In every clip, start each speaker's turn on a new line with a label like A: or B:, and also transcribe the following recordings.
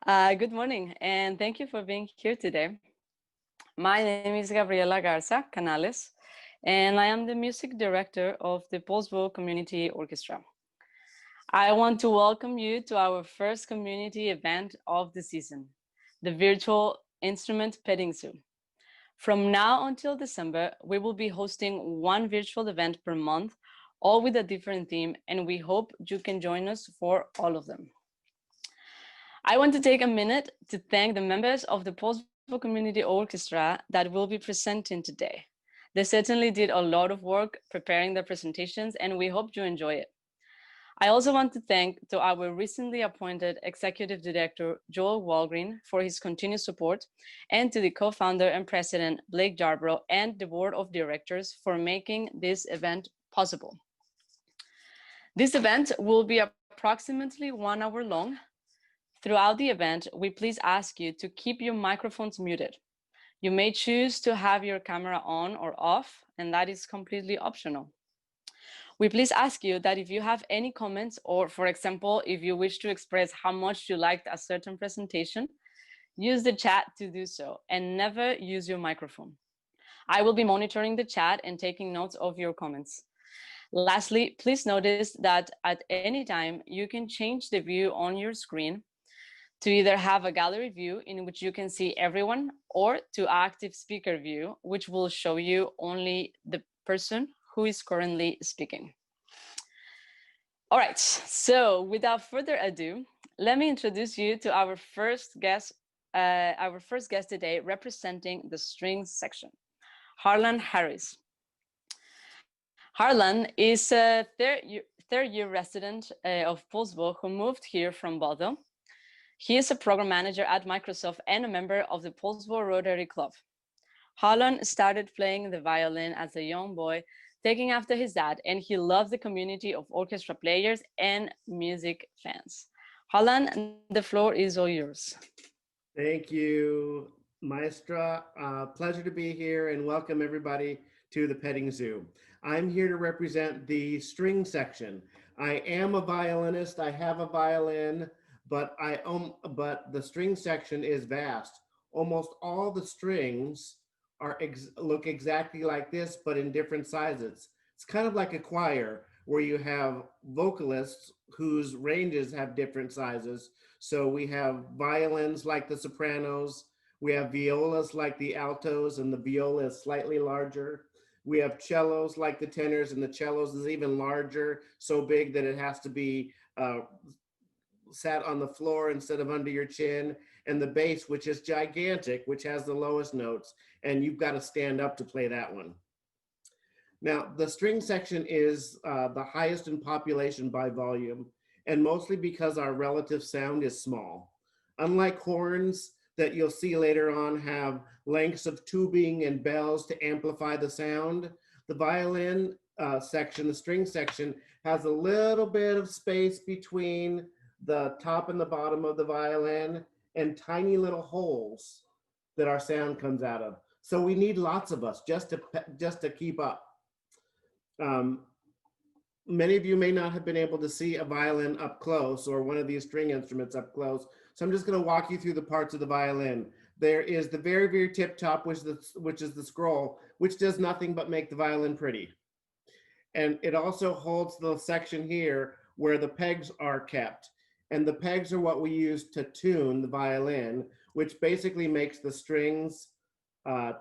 A: Good morning, and thank you for being here today. My name is Gabriela Garza Canales, and I am the music director of the Poulsbo Community Orchestra. I want to welcome you to our first community event of the season, the virtual instrument petting zoo. From now until December, we will be hosting one virtual event per month, all with a different theme, and we hope you can join us for all of them. I want to take a minute to thank the members of the Poulsbo Community Orchestra that will be presenting today. They certainly did a lot of work preparing the presentations, and we hope you enjoy it. I also want to thank to our recently appointed Executive Director, Joel Walgreen, for his continued support, and to the co-founder and president, Blake Yarbrough, and the board of directors for making this event possible. This event will be approximately 1 hour long. Throughout the event, we please ask you to keep your microphones muted. You may choose to have your camera on or off, and that is completely optional. We please ask you that if you have any comments, or for example, if you wish to express how much you liked a certain presentation, use the chat to do so, and never use your microphone. I will be monitoring the chat and taking notes of your comments. Lastly, please notice that at any time, you can change the view on your screen to either have a gallery view in which you can see everyone, or to active speaker view, which will show you only the person who is currently speaking. All right, so without further ado, let me introduce you to our first guest today, representing the strings section, Harlan Harris. Harlan is a third-year resident of Poulsbo who moved here from Bordeaux. He is a program manager at Microsoft and a member of the Poulsbo Rotary Club. Harlan started playing the violin as a young boy, taking after his dad, and he loves the community of orchestra players and music fans. Harlan, the floor is all yours.
B: Thank you, Maestra. Pleasure to be here and welcome everybody to the petting zoo. I'm here to represent the string section. I am a violinist. I have a violin, but the string section is vast. Almost all the strings look exactly like this, but in different sizes. It's kind of like a choir where you have vocalists whose ranges have different sizes. So we have violins like the sopranos, we have violas like the altos, and the viola is slightly larger. We have cellos like the tenors, and the cellos is even larger, so big that it has to be sat on the floor instead of under your chin. And the bass, which is gigantic, which has the lowest notes, and you've got to stand up to play that one. Now, the string section is the highest in population by volume, and mostly because our relative sound is small. Unlike horns that you'll see later on have lengths of tubing and bells to amplify the sound, the violin section, the string section, has a little bit of space between the top and the bottom of the violin and tiny little holes that our sound comes out of. So we need lots of us just to keep up. Many of you may not have been able to see a violin up close or one of these string instruments up close. So I'm just going to walk you through the parts of the violin. There is the very, very tip top, which is the scroll, which does nothing but make the violin pretty. And it also holds the section here where the pegs are kept. And the pegs are what we use to tune the violin, which basically makes the strings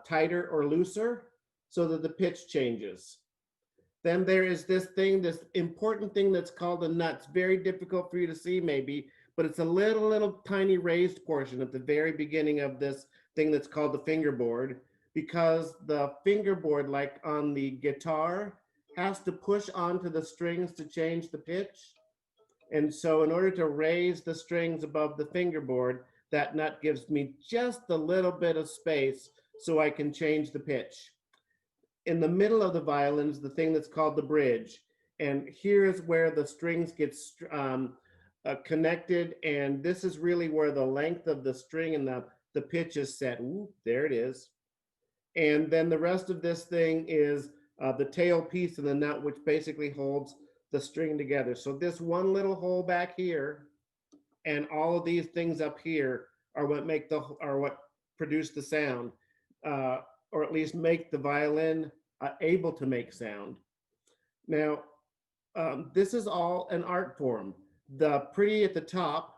B: tighter or looser so that the pitch changes. Then there is this important thing that's called a nut. It's very difficult for you to see maybe, but it's a little tiny raised portion at the very beginning of this thing that's called the fingerboard, because the fingerboard, like on the guitar, has to push onto the strings to change the pitch. And so in order to raise the strings above the fingerboard, that nut gives me just a little bit of space so I can change the pitch. In the middle of the violin is the thing that's called the bridge. And here is where the strings get connected. And this is really where the length of the string and the pitch is set. Ooh, there it is. And then the rest of this thing is the tail piece of the nut, which basically holds the string together. So this one little hole back here and all of these things up here are what produce the sound, or at least make the violin able to make sound. Now, this is all an art form. The pretty at the top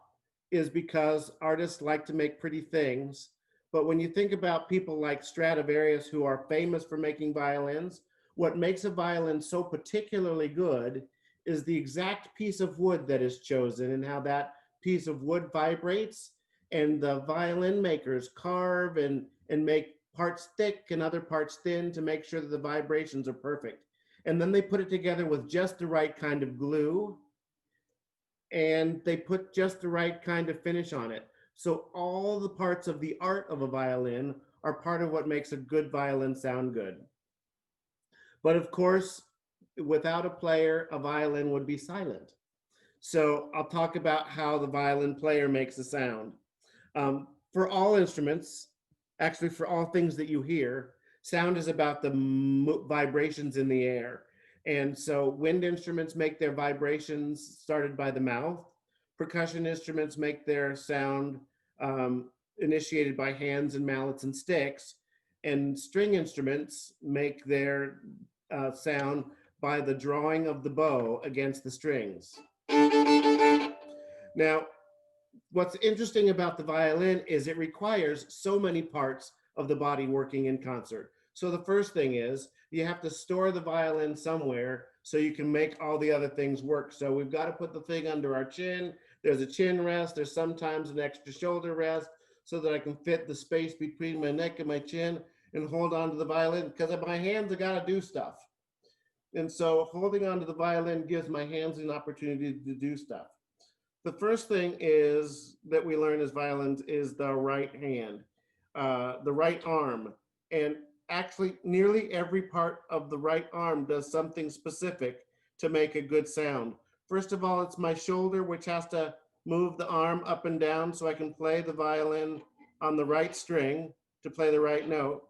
B: is because artists like to make pretty things. But when you think about people like Stradivarius, who are famous for making violins, what makes a violin so particularly good is the exact piece of wood that is chosen and how that piece of wood vibrates. And the violin makers carve and make parts thick and other parts thin to make sure that the vibrations are perfect. And then they put it together with just the right kind of glue, and they put just the right kind of finish on it. So all the parts of the art of a violin are part of what makes a good violin sound good. But of course, without a player, a violin would be silent. So I'll talk about how the violin player makes a sound. For all instruments, actually for all things that you hear, sound is about the vibrations in the air. And so wind instruments make their vibrations started by the mouth. Percussion instruments make their sound initiated by hands and mallets and sticks. And string instruments make their sound by the drawing of the bow against the strings. Now, what's interesting about the violin is it requires so many parts of the body working in concert. So the first thing is you have to store the violin somewhere so you can make all the other things work. So we've got to put the thing under our chin. There's a chin rest. There's sometimes an extra shoulder rest so that I can fit the space between my neck and my chin and hold on to the violin, because my hands have got to do stuff. And so holding on to the violin gives my hands an opportunity to do stuff. The first thing is that we learn as violins is the right hand, the right arm. And actually nearly every part of the right arm does something specific to make a good sound. First of all, it's my shoulder, which has to move the arm up and down so I can play the violin on the right string to play the right note.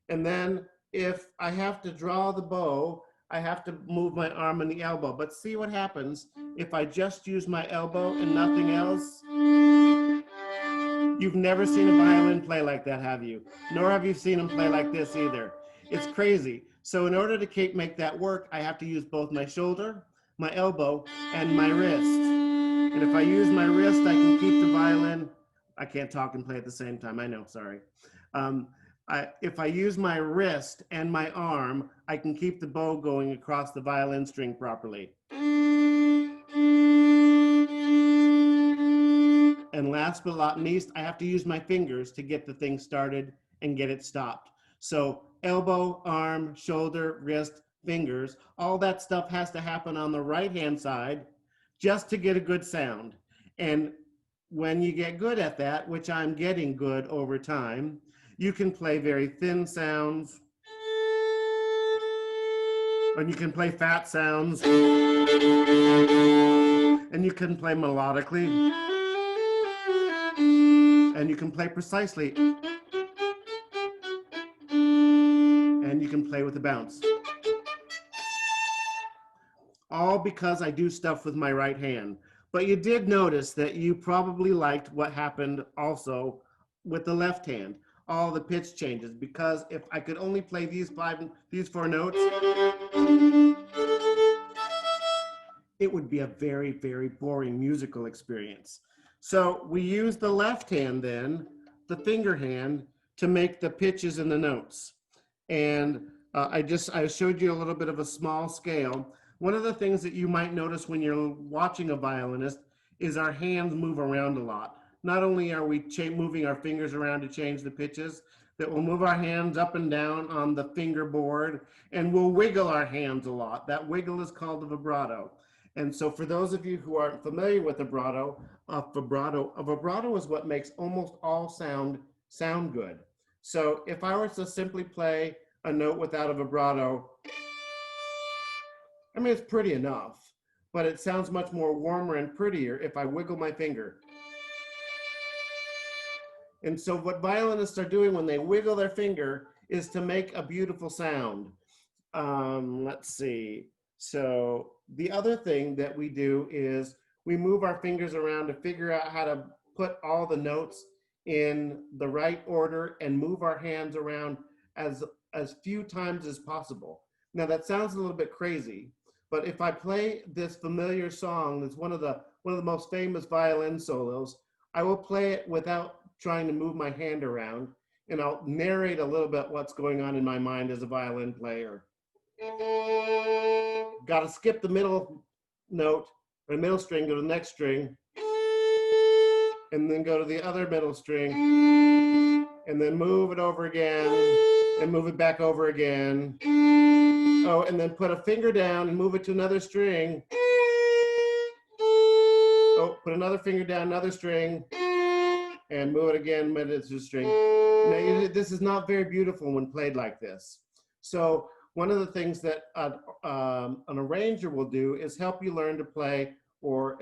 B: And then if I have to draw the bow, I have to move my arm and the elbow. But see what happens if I just use my elbow and nothing else? You've never seen a violin play like that, have you? Nor have you seen them play like this either. It's crazy. So in order to make that work, I have to use both my shoulder, my elbow, and my wrist. And if I use my wrist, I can keep the violin. I can't talk and play at the same time. I know, sorry. If I use my wrist and my arm, I can keep the bow going across the violin string properly. And last but not least, I have to use my fingers to get the thing started and get it stopped. So elbow, arm, shoulder, wrist, fingers, all that stuff has to happen on the right-hand side just to get a good sound. And when you get good at that, which I'm getting good over time, you can play very thin sounds, and you can play fat sounds, and you can play melodically, and you can play precisely, and you can play with a bounce. All because I do stuff with my right hand. But you did notice that you probably liked what happened also with the left hand. All the pitch changes, because if I could only play these four notes, it would be a very, very boring musical experience. So we use the left hand then, the finger hand, to make the pitches and the notes. And I showed you a little bit of a small scale. One of the things that you might notice when you're watching a violinist is our hands move around a lot. Not only are we moving our fingers around to change the pitches, that we'll move our hands up and down on the fingerboard, and we'll wiggle our hands a lot. That wiggle is called a vibrato. And so for those of you who aren't familiar with a vibrato is what makes almost all sound good. So if I were to simply play a note without a vibrato, I mean, it's pretty enough, but it sounds much more warmer and prettier if I wiggle my finger. And so what violinists are doing when they wiggle their finger is to make a beautiful sound. Let's see. So the other thing that we do is we move our fingers around to figure out how to put all the notes in the right order and move our hands around as few times as possible. Now that sounds a little bit crazy, but if I play this familiar song, that's one of the most famous violin solos, I will play it without trying to move my hand around, and I'll narrate a little bit what's going on in my mind as a violin player. Got to skip the middle note, or middle string, go to the next string, and then go to the other middle string, and then move it over again, and move it back over again. Oh, and then put a finger down and move it to another string. Oh, put another finger down, another string, and move it again, but it's a string. Now, this is not very beautiful when played like this. So one of the things that an arranger will do is help you learn to play, or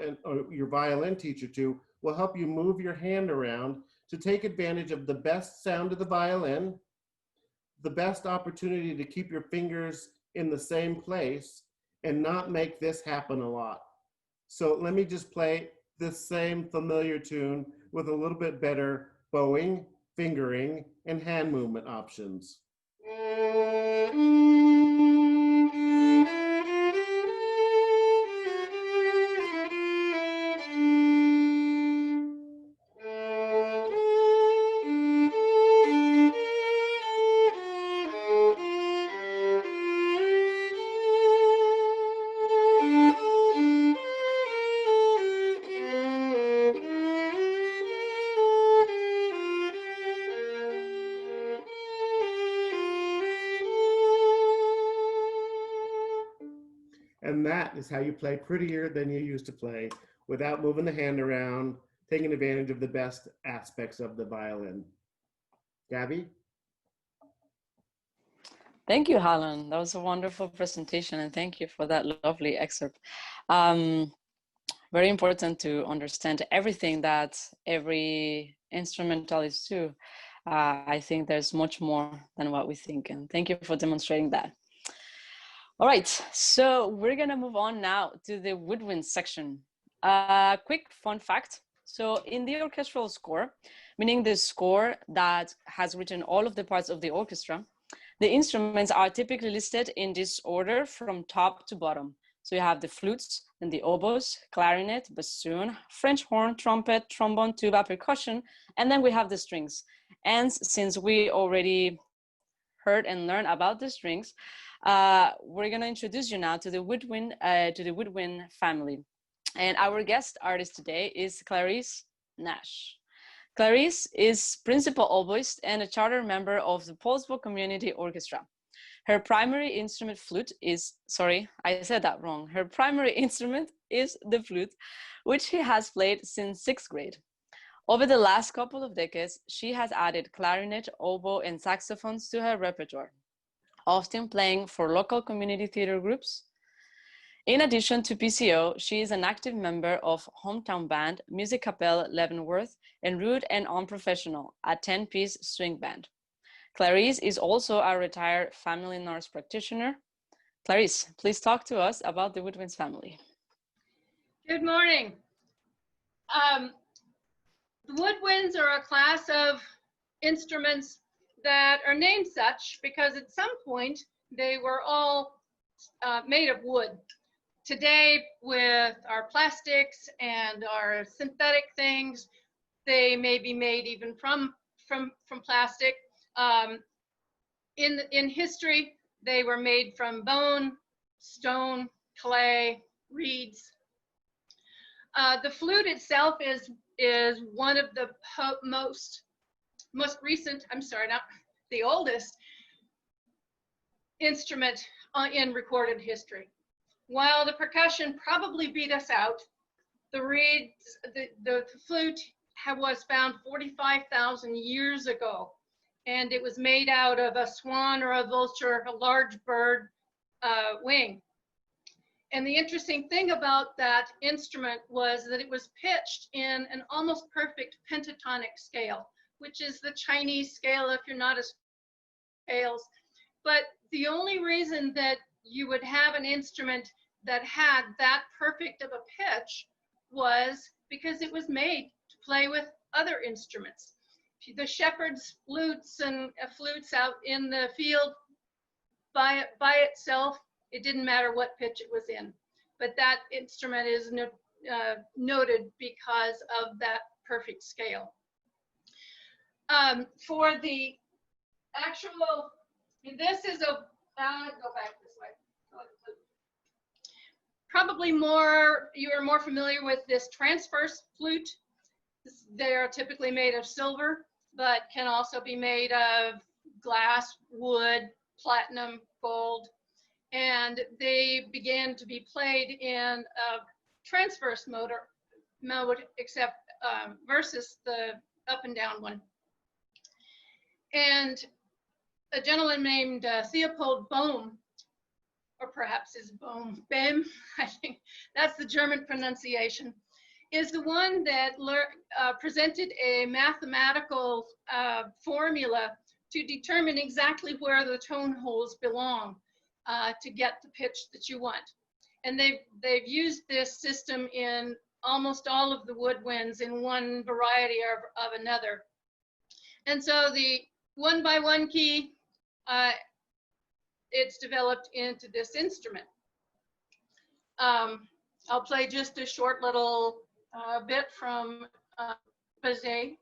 B: your violin teacher too, will help you move your hand around to take advantage of the best sound of the violin, the best opportunity to keep your fingers in the same place and not make this happen a lot. So let me just play this same familiar tune with a little bit better bowing, fingering, and hand movement options. And that is how you play prettier than you used to play, without moving the hand around, taking advantage of the best aspects of the violin. Gabby?
A: Thank you, Harlan. That was a wonderful presentation, and thank you for that lovely excerpt. Very important to understand everything that every instrumentalist do. I think there's much more than what we think, and thank you for demonstrating that. All right, so we're gonna move on now to the Woodwinds section. Quick fun fact. So in the orchestral score, meaning the score that has written all of the parts of the orchestra, the instruments are typically listed in this order from top to bottom. So you have the flutes and the oboes, clarinet, bassoon, French horn, trumpet, trombone, tuba, percussion, and then we have the strings. And since we already heard and learned about the strings, we're gonna introduce you now to the woodwind family. And our guest artist today is Clarice Nash. Clarice is principal oboist and a charter member of the Poulsbo Community Orchestra. Her primary instrument I said that wrong. Her primary instrument is the flute, which she has played since 6th grade. Over the last couple of decades, she has added clarinet, oboe, and saxophones to her repertoire, often playing for local community theater groups. In addition to PCO, she is an active member of Hometown Band, Music Capelle Leavenworth, and Rude and Unprofessional, a 10-piece swing band. Clarice is also a retired family nurse practitioner. Clarice, please talk to us about the Woodwinds family.
C: Good morning. The Woodwinds are a class of instruments that are named such because at some point they were all made of wood. Today, with our plastics and our synthetic things, they may be made even from plastic. In history, they were made from bone, stone, clay, reeds. The flute itself is one of the most recent, not the oldest instrument in recorded history. While the percussion probably beat us out, the reeds, the flute was found 45,000 years ago, and it was made out of a swan or a vulture, a large bird wing. And the interesting thing about that instrument was that it was pitched in an almost perfect pentatonic scale, which is the Chinese scale if you're not a scales. But the only reason that you would have an instrument that had that perfect of a pitch was because it was made to play with other instruments. The shepherd's flutes and flutes out in the field by itself, it didn't matter what pitch it was in. But that instrument is noted because of that perfect scale. For the actual, this is a, go back this way. Probably you are more familiar with this transverse flute. They're typically made of silver, but can also be made of glass, wood, platinum, gold. And they began to be played in a transverse mode, except versus the up and down one. And a gentleman named Theopold Bohm, or perhaps is Bohm, I think that's the German pronunciation, is the one that presented a mathematical formula to determine exactly where the tone holes belong to get the pitch that you want. And they've used this system in almost all of the woodwinds in one variety of another. And so the 1x1 key, it's developed into this instrument. I'll play just a short little bit from Bizet.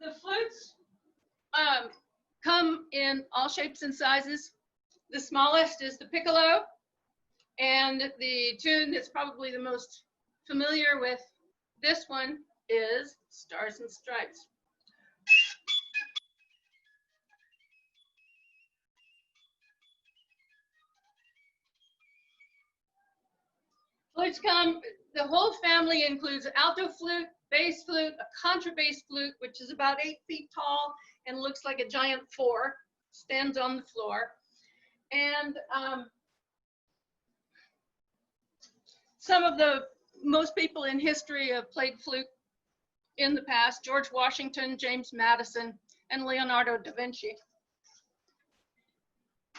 C: The flutes come in all shapes and sizes. The smallest is the piccolo, and the tune that's probably the most familiar with this one is Stars and Stripes. Flutes come, the whole family includes alto flute, bass flute, a contrabass flute, which is about 8 feet tall and looks like a giant 4, stands on the floor. And most people in history have played flute in the past: George Washington, James Madison, and Leonardo da Vinci.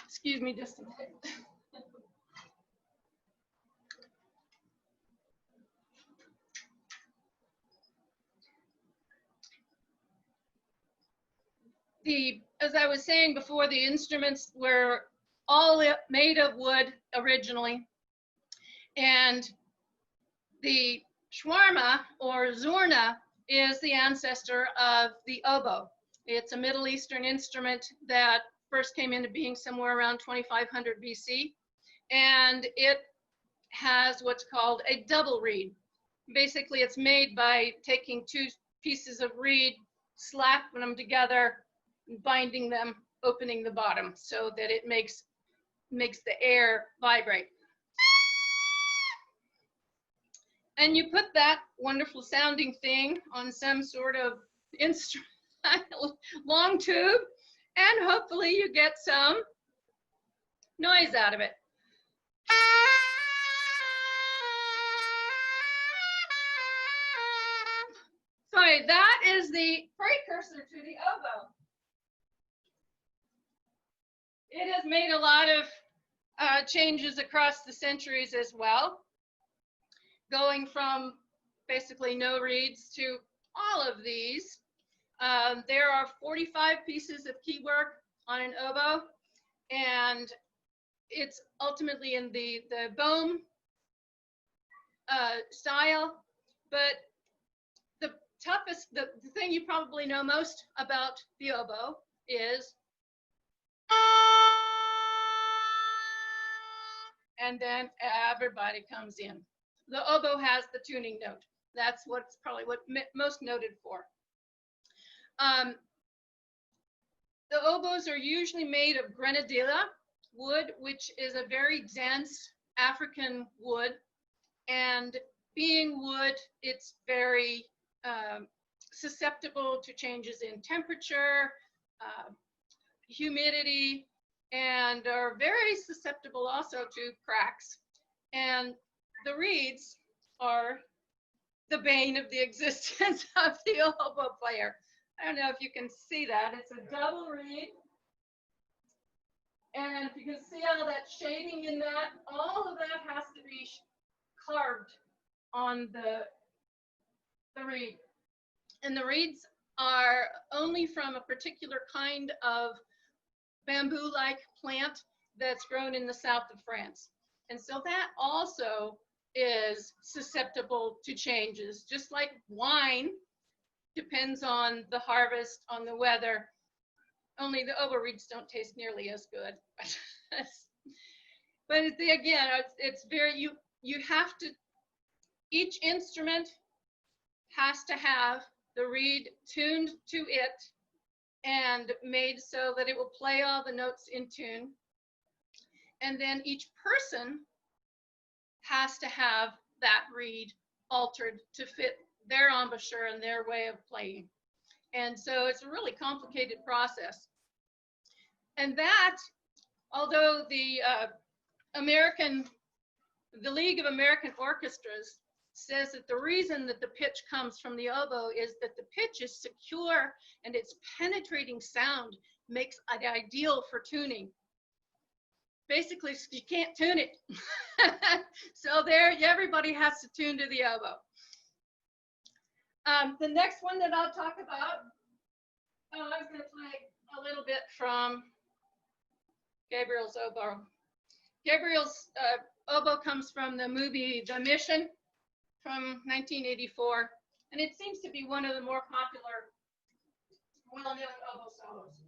C: Excuse me just a minute. As I was saying before, the instruments were all made of wood originally. And the shawarma or zurna is the ancestor of the oboe. It's a Middle Eastern instrument that first came into being somewhere around 2500 BC. And it has what's called a double reed. Basically, it's made by taking 2 pieces of reed, slapping them together, binding them, opening the bottom so that it makes the air vibrate. And you put that wonderful sounding thing on some sort of instrument, long tube, and hopefully you get some noise out of it. Sorry, that is the precursor to the oboe. It has made a lot of changes across the centuries as well, going from basically no reeds to all of these. There are 45 pieces of keywork on an oboe, and it's ultimately in the Bohm style. But the thing you probably know most about the oboe is, and then everybody comes in. The oboe has the tuning note. That's what's probably most noted for. The oboes are usually made of grenadilla wood, which is a very dense African wood. And being wood, it's very susceptible to changes in temperature, humidity, and are very susceptible also to cracks. And the reeds are the bane of the existence of the oboe player. I don't know if you can see that. It's a double reed. And you can see all that shading in that. All of that has to be carved on the reed. And the reeds are only from a particular kind of bamboo-like plant that's grown in the south of France. And so that also is susceptible to changes, just like wine depends on the harvest, on the weather. Only the oboe reeds don't taste nearly as good. But again, it's very, you have to, each instrument has to have the reed tuned to it and made so that it will play all the notes in tune. And then each person has to have that reed altered to fit their embouchure and their way of playing. And so it's a really complicated process. And that, although the League of American Orchestras says that the reason that the pitch comes from the oboe is that the pitch is secure and its penetrating sound makes it ideal for tuning. Basically, you can't tune it. So there, everybody has to tune to the oboe. The next one that I'll talk about, I was going to play a little bit from Gabriel's oboe. Gabriel's oboe comes from the movie The Mission from 1984, and it seems to be one of the more popular, well-known oboe solos.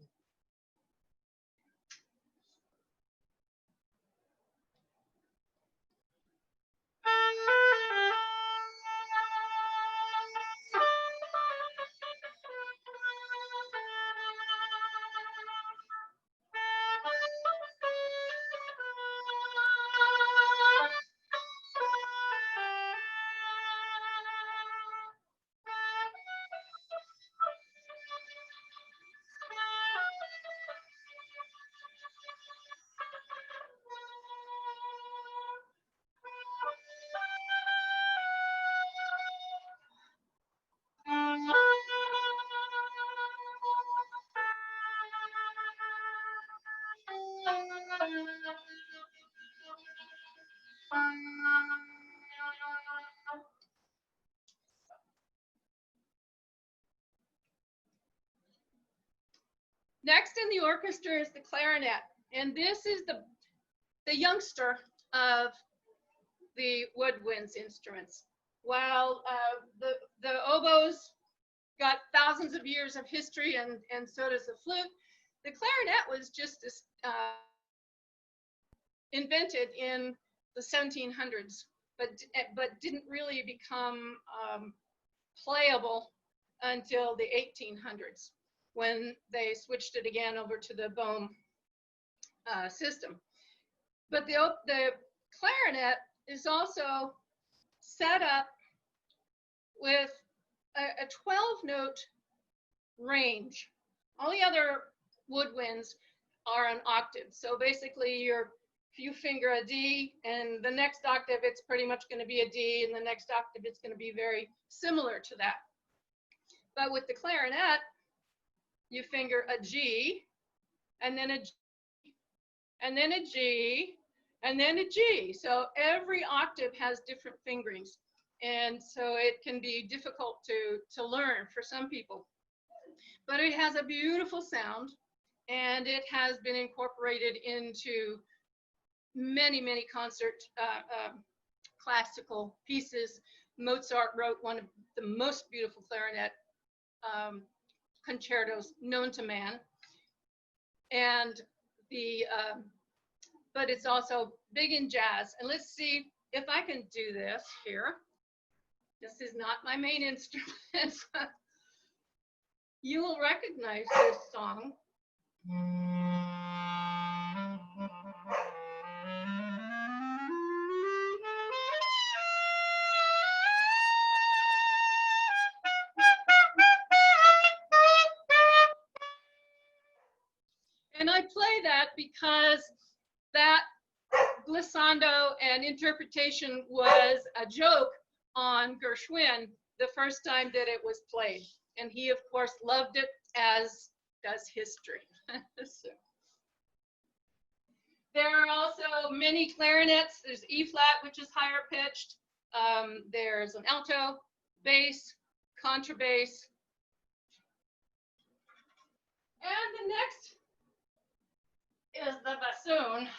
C: Next in the orchestra is the clarinet, and this is the youngster of the woodwinds instruments. While the oboes got thousands of years of history, and so does the flute, the clarinet was just invented in the 1700s, but didn't really become playable until the 1800s, when they switched it again over to the boom system. But the clarinet is also set up with a 12-note range. All the other woodwinds are an octave. So basically, if you finger a D, and the next octave, it's pretty much going to be a D, and the next octave, it's going to be very similar to that. But with the clarinet, you finger a G, and then a G, and then a G, and then a G. So every octave has different fingerings. And so it can be difficult to learn for some people. But it has a beautiful sound, and it has been incorporated into many, many concert classical pieces. Mozart wrote one of the most beautiful clarinet concertos known to man. And but it's also big in jazz. And let's see if I can do this here. This is not my main instrument. You will recognize this song. because that glissando and interpretation was a joke on Gershwin the first time that it was played. And he, of course, loved it, as does history. So. There are also many clarinets. There's E flat, which is higher pitched. There's an alto, bass, contrabass. And the next is the bassoon.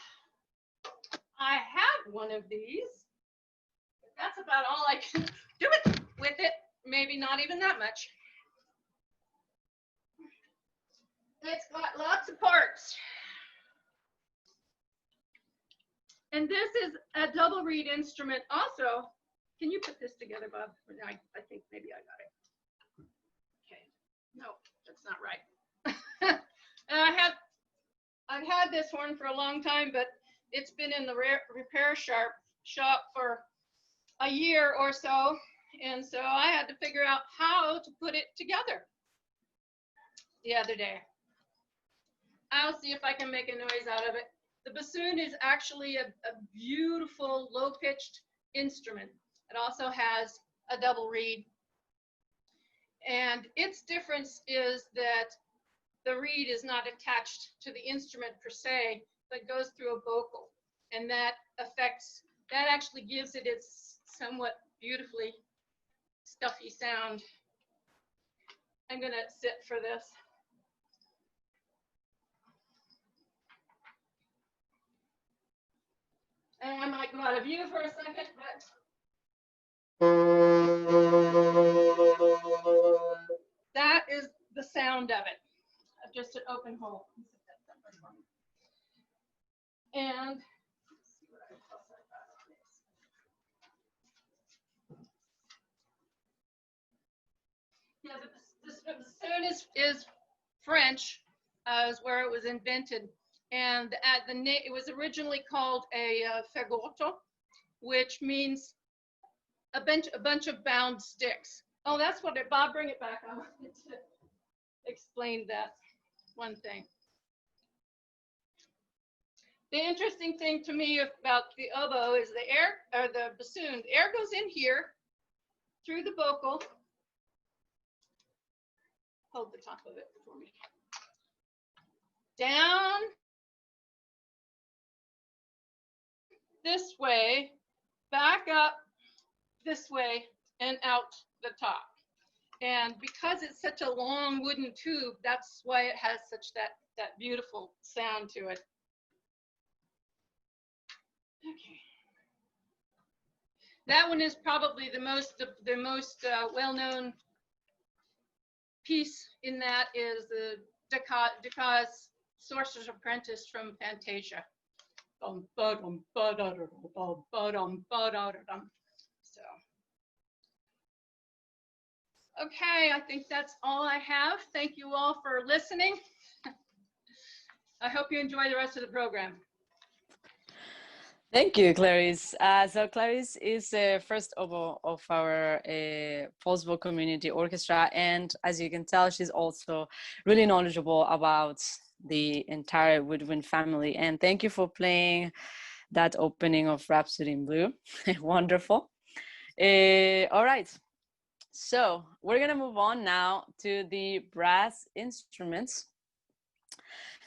C: I have one of these. That's about all I can do with it. Maybe not even that much. It's got lots of parts. And this is a double reed instrument also. Can you put this together, Bob? I think maybe I got it. Okay. No, that's not right. And I've had this horn for a long time, but it's been in the repair shop for a year or so. And so I had to figure out how to put it together the other day. I'll see if I can make a noise out of it. The bassoon is actually a beautiful low-pitched instrument. It also has a double reed. And its difference is that the reed is not attached to the instrument per se, but goes through a vocal. And that actually gives it its somewhat beautifully stuffy sound. I'm gonna sit for this. And I might go out of view for a second, but that is the sound of it. Just an open hole. And let's see what else I got on this. Yeah, the bassoon is French, is where it was invented. And it was originally called a fagotto, which means a bunch of bound sticks. Oh, that's what it, Bob, bring it back. I wanted to explain that one thing. The interesting thing to me about the oboe is the air, or the bassoon. The air goes in here through the vocal. Hold the top of it for me. Down this way, back up this way, and out the top. And because it's such a long wooden tube, that's why it has such that beautiful sound to it. Okay. That one is probably the most well-known piece in that is the Decca's Sorcerer's Apprentice from Fantasia. So, okay, I think that's all I have. Thank you all for listening. I hope you enjoy the rest of the program.
A: Thank you, Clarice. So Clarice is the first oboe of our Poulsbo Community Orchestra, and as you can tell, she's also really knowledgeable about the entire Woodwind family. And thank you for playing that opening of Rhapsody in Blue. Wonderful. All right, so we're gonna move on now to the brass instruments.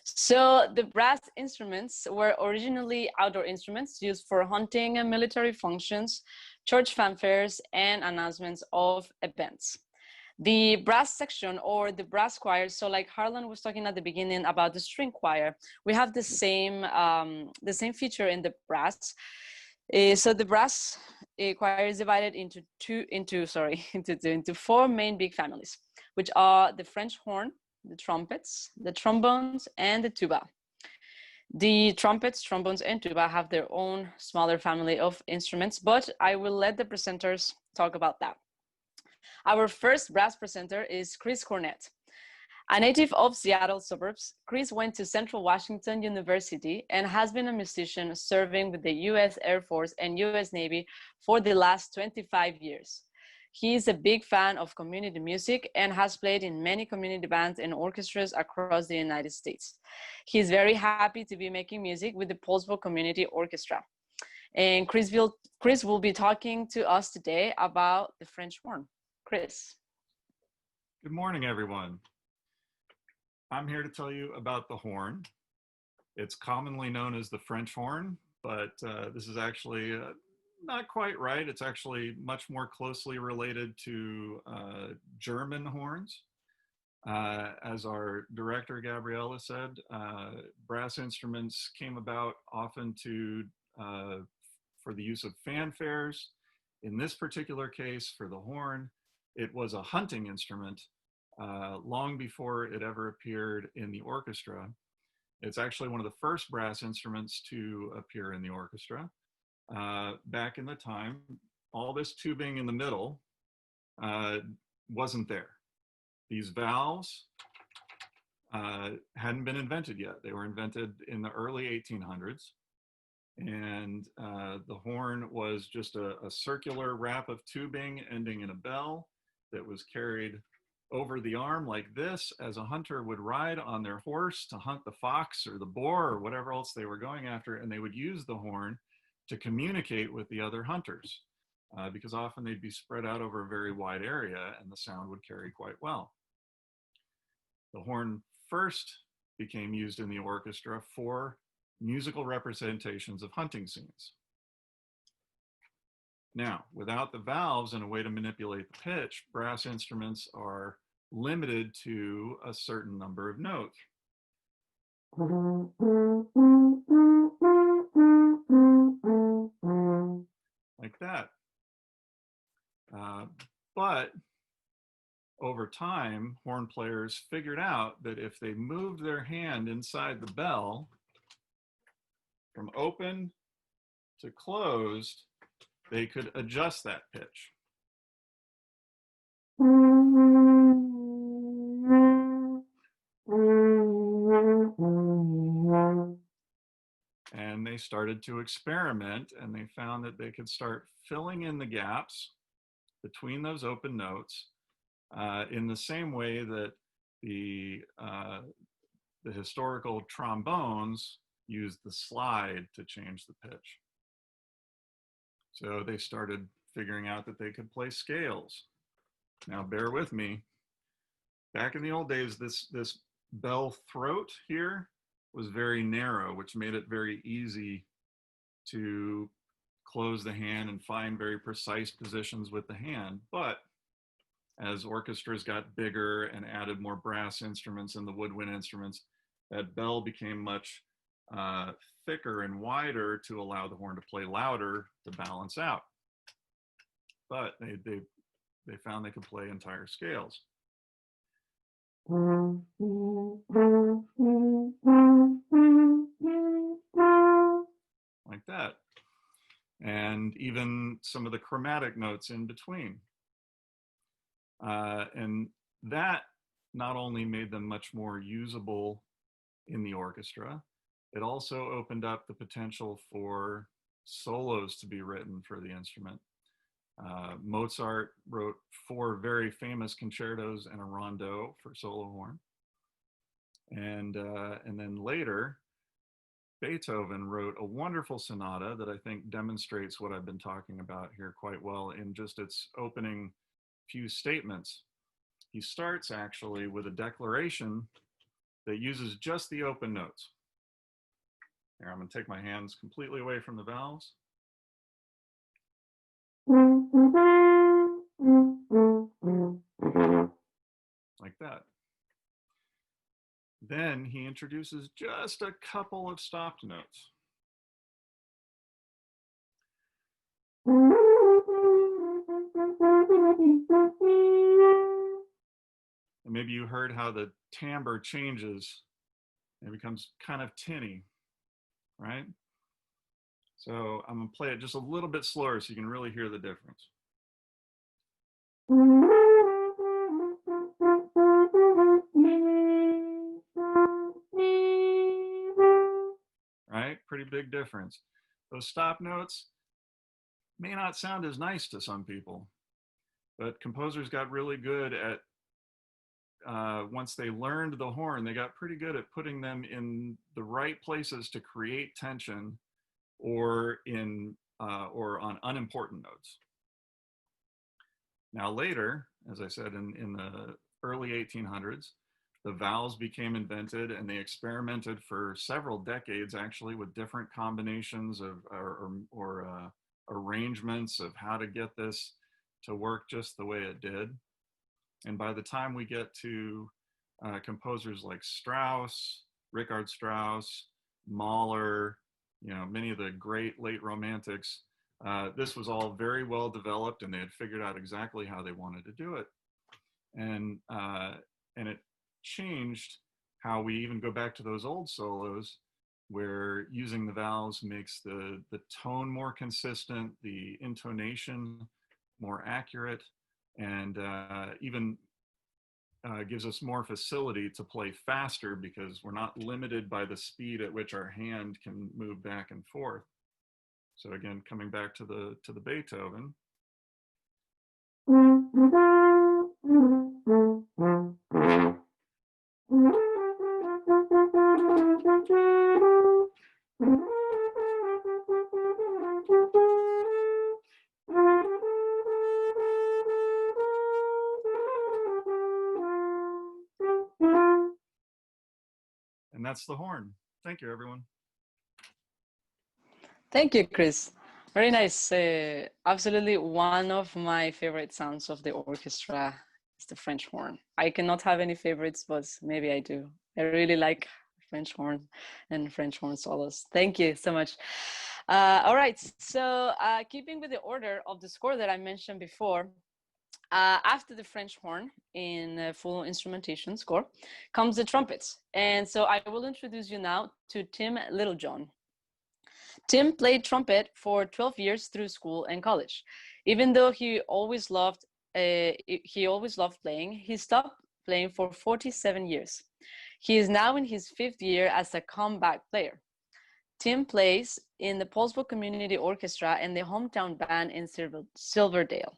A: So the brass instruments were originally outdoor instruments used for hunting and military functions, church fanfares, and announcements of events. The brass section, or the brass choir, so like Harlan was talking at the beginning about the string choir, we have the same feature in the brass. So the brass choir is divided into four main big families, which are the French horn, the trumpets, the trombones, and the tuba. The trumpets, trombones, and tuba have their own smaller family of instruments, but I will let the presenters talk about that. Our first brass presenter is Chris Cornette. A native of Seattle suburbs, Chris went to Central Washington University and has been a musician serving with the U.S. Air Force and U.S. Navy for the last 25 years. He is a big fan of community music and has played in many community bands and orchestras across the United States. He's very happy to be making music with the Poulsbo Community Orchestra. And Chris will be talking to us today about the French horn. Chris.
D: Good morning, everyone. I'm here to tell you about the horn. It's commonly known as the French horn, but this is actually not quite right. It's actually much more closely related to German horns. As our director, Gabriela, said, brass instruments came about often for the use of fanfares. In this particular case, for the horn, it was a hunting instrument long before it ever appeared in the orchestra. It's actually one of the first brass instruments to appear in the orchestra. Back in the time, all this tubing in the middle wasn't there. These valves hadn't been invented yet. They were invented in the early 1800s. And the horn was just a circular wrap of tubing ending in a bell that was carried over the arm like this as a hunter would ride on their horse to hunt the fox or the boar or whatever else they were going after, and they would use the horn to communicate with the other hunters because often they'd be spread out over a very wide area and the sound would carry quite well. The horn first became used in the orchestra for musical representations of hunting scenes. Now, without the valves and a way to manipulate the pitch, brass instruments are limited to a certain number of notes. Like that. But over time, horn players figured out that if they moved their hand inside the bell from open to closed, they could adjust that pitch. And they started to experiment, and they found that they could start filling in the gaps between those open notes in the same way that the historical trombones used the slide to change the pitch. So they started figuring out that they could play scales. Now bear with me. Back in the old days, this bell throat here was very narrow, which made it very easy to close the hand and find very precise positions with the hand. But as orchestras got bigger and added more brass instruments and the woodwind instruments, that bell became much thicker and wider to allow the horn to play louder to balance out. But they found they could play entire scales. Like that. And even some of the chromatic notes in between. And that not only made them much more usable in the orchestra, it also opened up the potential for solos to be written for the instrument. Mozart wrote 4 very famous concertos and a rondo for solo horn. And then later, Beethoven wrote a wonderful sonata that I think demonstrates what I've been talking about here quite well in just its opening few statements. He starts actually with a declaration that uses just the open notes. Here, I'm going to take my hands completely away from the valves. Like that. Then he introduces just a couple of stopped notes. And maybe you heard how the timbre changes and it becomes kind of tinny, right? So I'm gonna play it just a little bit slower so you can really hear the difference. Right, pretty big difference. Those stop notes may not sound as nice to some people. But composers got really good at, once they learned the horn, they got pretty good at putting them in the right places to create tension, or on unimportant notes. Now later, as I said, in the early 1800s, the valves became invented, and they experimented for several decades actually with different combinations of or arrangements of how to get this to work just the way it did. And by the time we get to composers like Strauss, Richard Strauss, Mahler, you know, many of the great late romantics, this was all very well developed, and they had figured out exactly how they wanted to do it. And it changed how we even go back to those old solos, where using the valves makes the tone more consistent, the intonation more accurate, and even gives us more facility to play faster, because we're not limited by the speed at which our hand can move back and forth. So again, coming back to the Beethoven. And that's the horn. Thank you, everyone.
A: Thank you, Chris. Very nice. Absolutely one of my favorite sounds of the orchestra is the French horn. I cannot have any favorites, but maybe I do. I really like French horn and French horn solos. Thank you so much. All right, so keeping with the order of the score that I mentioned before, after the French horn in full instrumentation score comes the trumpets. And so I will introduce you now to Tim Littlejohn. Tim played trumpet for 12 years through school and college. Even though he always loved playing, he stopped playing for 47 years. He is now in his 5th year as a comeback player. Tim plays in the Poulsbo Community Orchestra and the hometown band in Silverdale.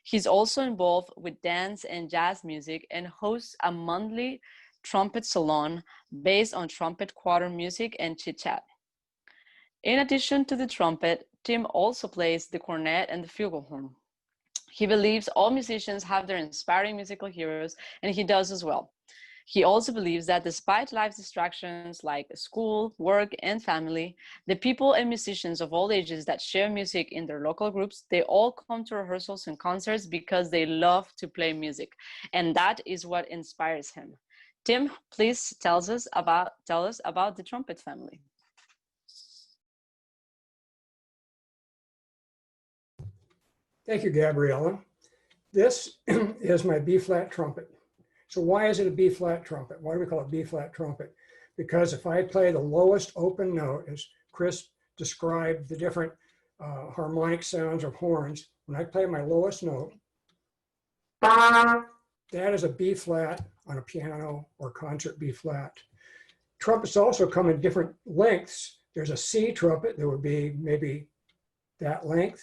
A: He's also involved with dance and jazz music and hosts a monthly trumpet salon based on trumpet quarter music and chit-chat. In addition to the trumpet, Tim also plays the cornet and the flugelhorn. He believes all musicians have their inspiring musical heroes, and he does as well. He also believes that despite life's distractions like school, work, and family, the people and musicians of all ages that share music in their local groups, they all come to rehearsals and concerts because they love to play music. And that is what inspires him. Tim, please tell us about the trumpet family.
E: Thank you, Gabriela. This is my B-flat trumpet. So why is it a B-flat trumpet? Why do we call it B-flat trumpet? Because if I play the lowest open note, as Chris described the different harmonic sounds of horns, when I play my lowest note, that is a B-flat on a piano or concert B-flat. Trumpets also come in different lengths. There's a C trumpet that would be maybe that length,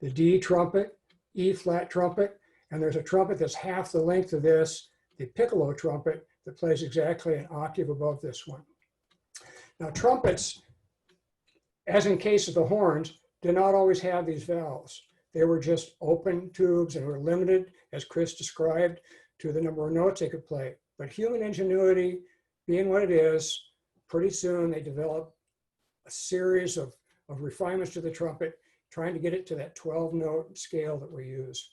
E: the D trumpet, E-flat trumpet, and there's a trumpet that's half the length of this, the piccolo trumpet, that plays exactly an octave above this one. Now trumpets, as in case of the horns, did not always have these valves. They were just open tubes and were limited, as Chris described, to the number of notes they could play. But human ingenuity, being what it is, pretty soon they developed a series of refinements to the trumpet, trying to get it to that 12-note scale that we use.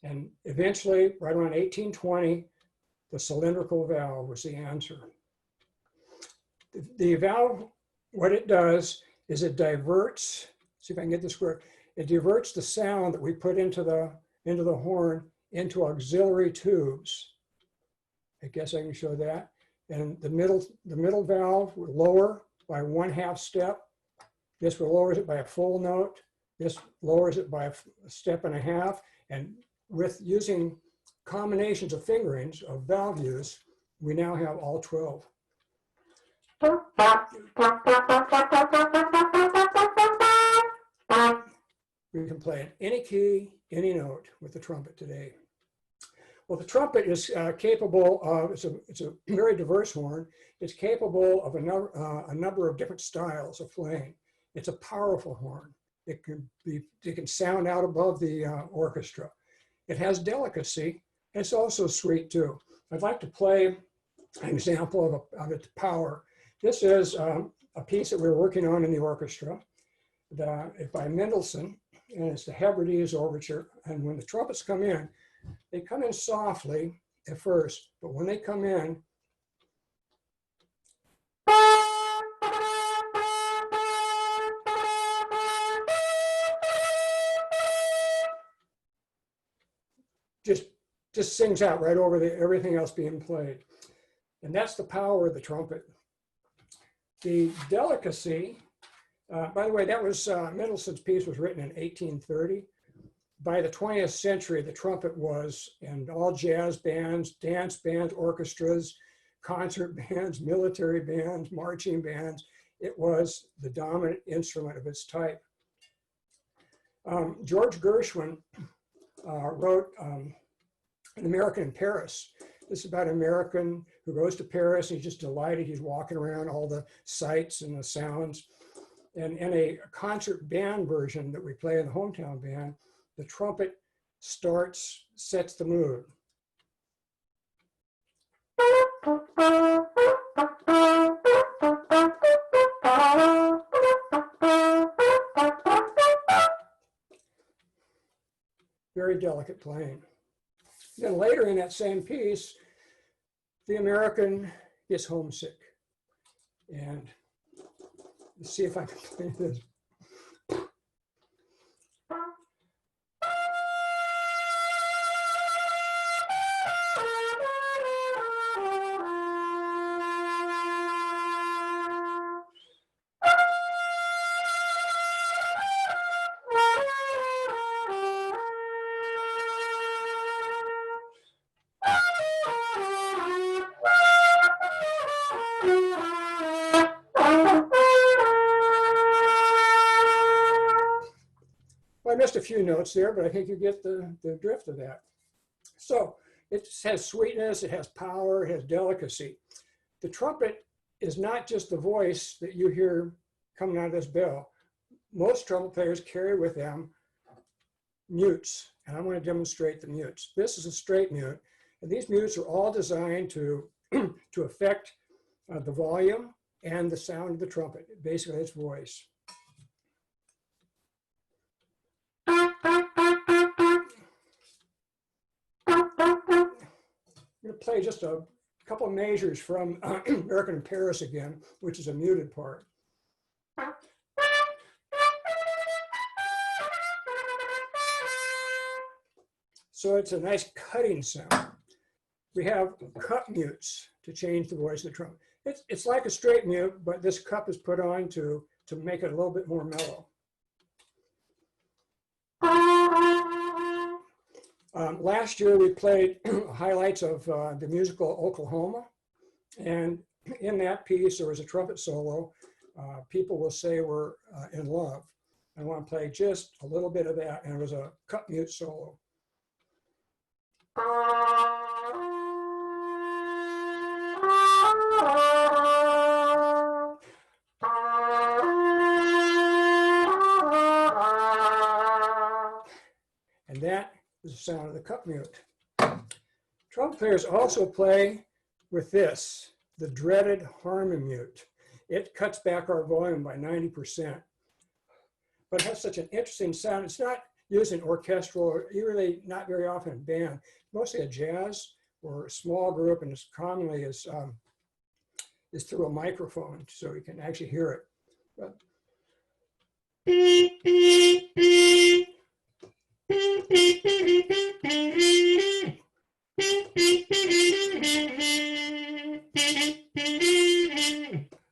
E: And eventually, right around 1820, the cylindrical valve was the answer. The valve, what it does is it diverts, see if I can get this correct, it diverts the sound that we put into the horn into auxiliary tubes. I guess I can show that. And the middle valve will lower by 1/2 step. This will lower it by a full note. This lowers it by a step and a half. And with using combinations of fingerings of valve use, we now have all 12. We can play in any key, any note with the trumpet today. Well, the trumpet is capable of, it's a very diverse horn. It's capable of a number of different styles of playing. It's a powerful horn. It can sound out above the orchestra. It has delicacy. It's also sweet too. I'd like to play an example of its power. This is a piece that we're working on in the orchestra by Mendelssohn, and it's the Hebrides Overture. And when the trumpets come in, they come in softly at first, but when they come in, just sings out right over everything else being played. And that's the power of the trumpet. The delicacy, by the way, that was Mendelssohn's piece was written in 1830. By the 20th century, the trumpet was in all jazz bands, dance bands, orchestras, concert bands, military bands, marching bands. It was the dominant instrument of its type. George Gershwin wrote An American in Paris. This is about an American who goes to Paris and he's just delighted. He's walking around all the sights and the sounds. And in a concert band version that we play in the hometown band, the trumpet sets the mood. Very delicate playing. Then later in that same piece, the American gets homesick. And let's see if I can play this. Well, I missed a few notes there, but I think you get the drift of that. So it has sweetness, it has power, it has delicacy. The trumpet is not just the voice that you hear coming out of this bell. Most trumpet players carry with them mutes, and I'm going to demonstrate the mutes. This is a straight mute, and these mutes are all designed to affect the volume and the sound of the trumpet, basically its voice. I'm going to play just a couple of measures from American in Paris again, which is a muted part. So it's a nice cutting sound. We have cup mutes to change the voice of the trumpet. It's like a straight mute, but this cup is put on to make it a little bit more mellow. Last year we played highlights of the musical Oklahoma, and in that piece there was a trumpet solo. People will say we're in love. I want to play just a little bit of that, and it was a cup mute solo. And that is the sound of the cup mute. Trumpet players also play with this, the dreaded Harman mute. It cuts back our volume by 90%, but it has such an interesting sound. It's not used in orchestral, or really not very often in band, mostly a jazz or a small group, and it's commonly is through a microphone, so you can actually hear it. But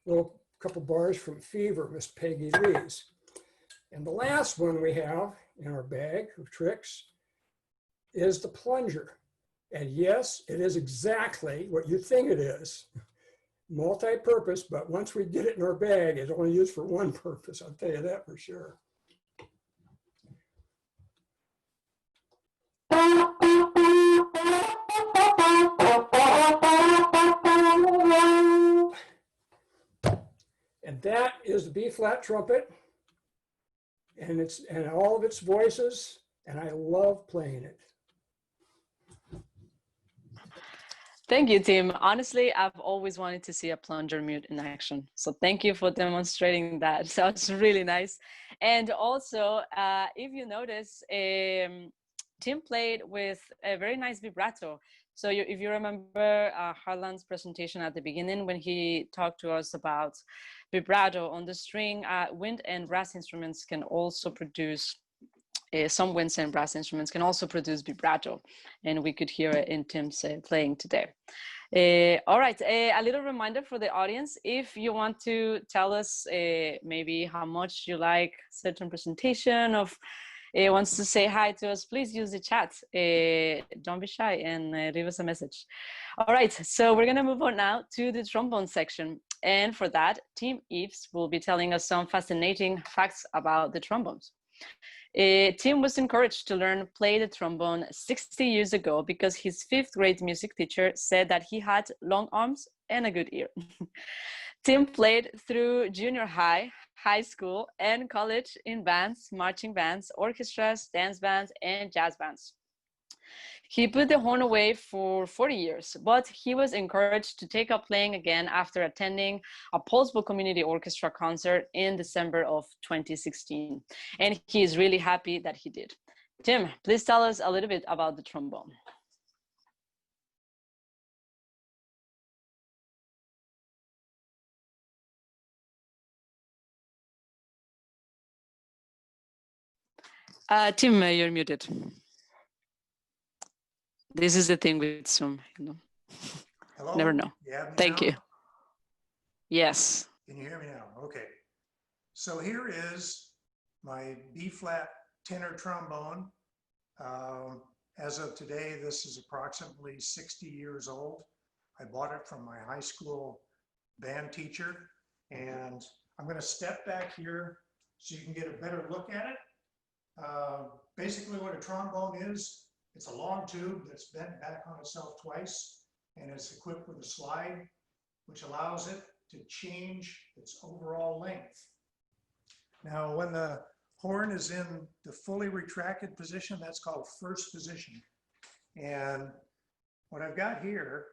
E: little couple bars from Fever, Miss Peggy Lee's. And the last one we have in our bag of tricks is the plunger. And yes, it is exactly what you think it is. Multi-purpose, but once we get it in our bag, it's only used for one purpose. I'll tell you that for sure. is the B flat trumpet, and all of its voices, and I love playing it.
A: Thank you, Tim. Honestly, I've always wanted to see a plunger mute in action. So thank you for demonstrating that. Sounds really nice. And also, if you notice, Tim played with a very nice vibrato. So if you remember Harlan's presentation at the beginning, when he talked to us about vibrato on the string, wind and brass instruments can also produce some winds and brass instruments can also produce vibrato, and we could hear it in Tim's playing today. All right, a little reminder for the audience, if you want to tell us maybe how much you like certain presentation, of wants to say hi to us, please use the chat. Don't be shy and leave us a message. All right, so we're gonna move on now to the trombone section. And for that, Team Eaves will be telling us some fascinating facts about the trombones. Tim was encouraged to play the trombone 60 years ago because his 5th grade music teacher said that he had long arms and a good ear. Tim played through junior high, high school, and college in bands, marching bands, orchestras, dance bands, and jazz bands. He put the horn away for 40 years, but he was encouraged to take up playing again after attending a Poulsbo Community Orchestra concert in December of 2016. And he is really happy that he did. Tim, please tell us a little bit about the trombone. Tim, you're muted. This is the thing with Zoom, you know.
F: Hello?
A: Never know. Thank you. Yes.
F: Can you hear me now? Okay. So here is my B flat tenor trombone. As of today, this is approximately 60 years old. I bought it from my high school band teacher, and I'm going to step back here so you can get a better look at it. Basically what a trombone is, it's a long tube that's bent back on itself twice, and it's equipped with a slide, which allows it to change its overall length. Now, when the horn is in the fully retracted position, that's called first position. And what I've got here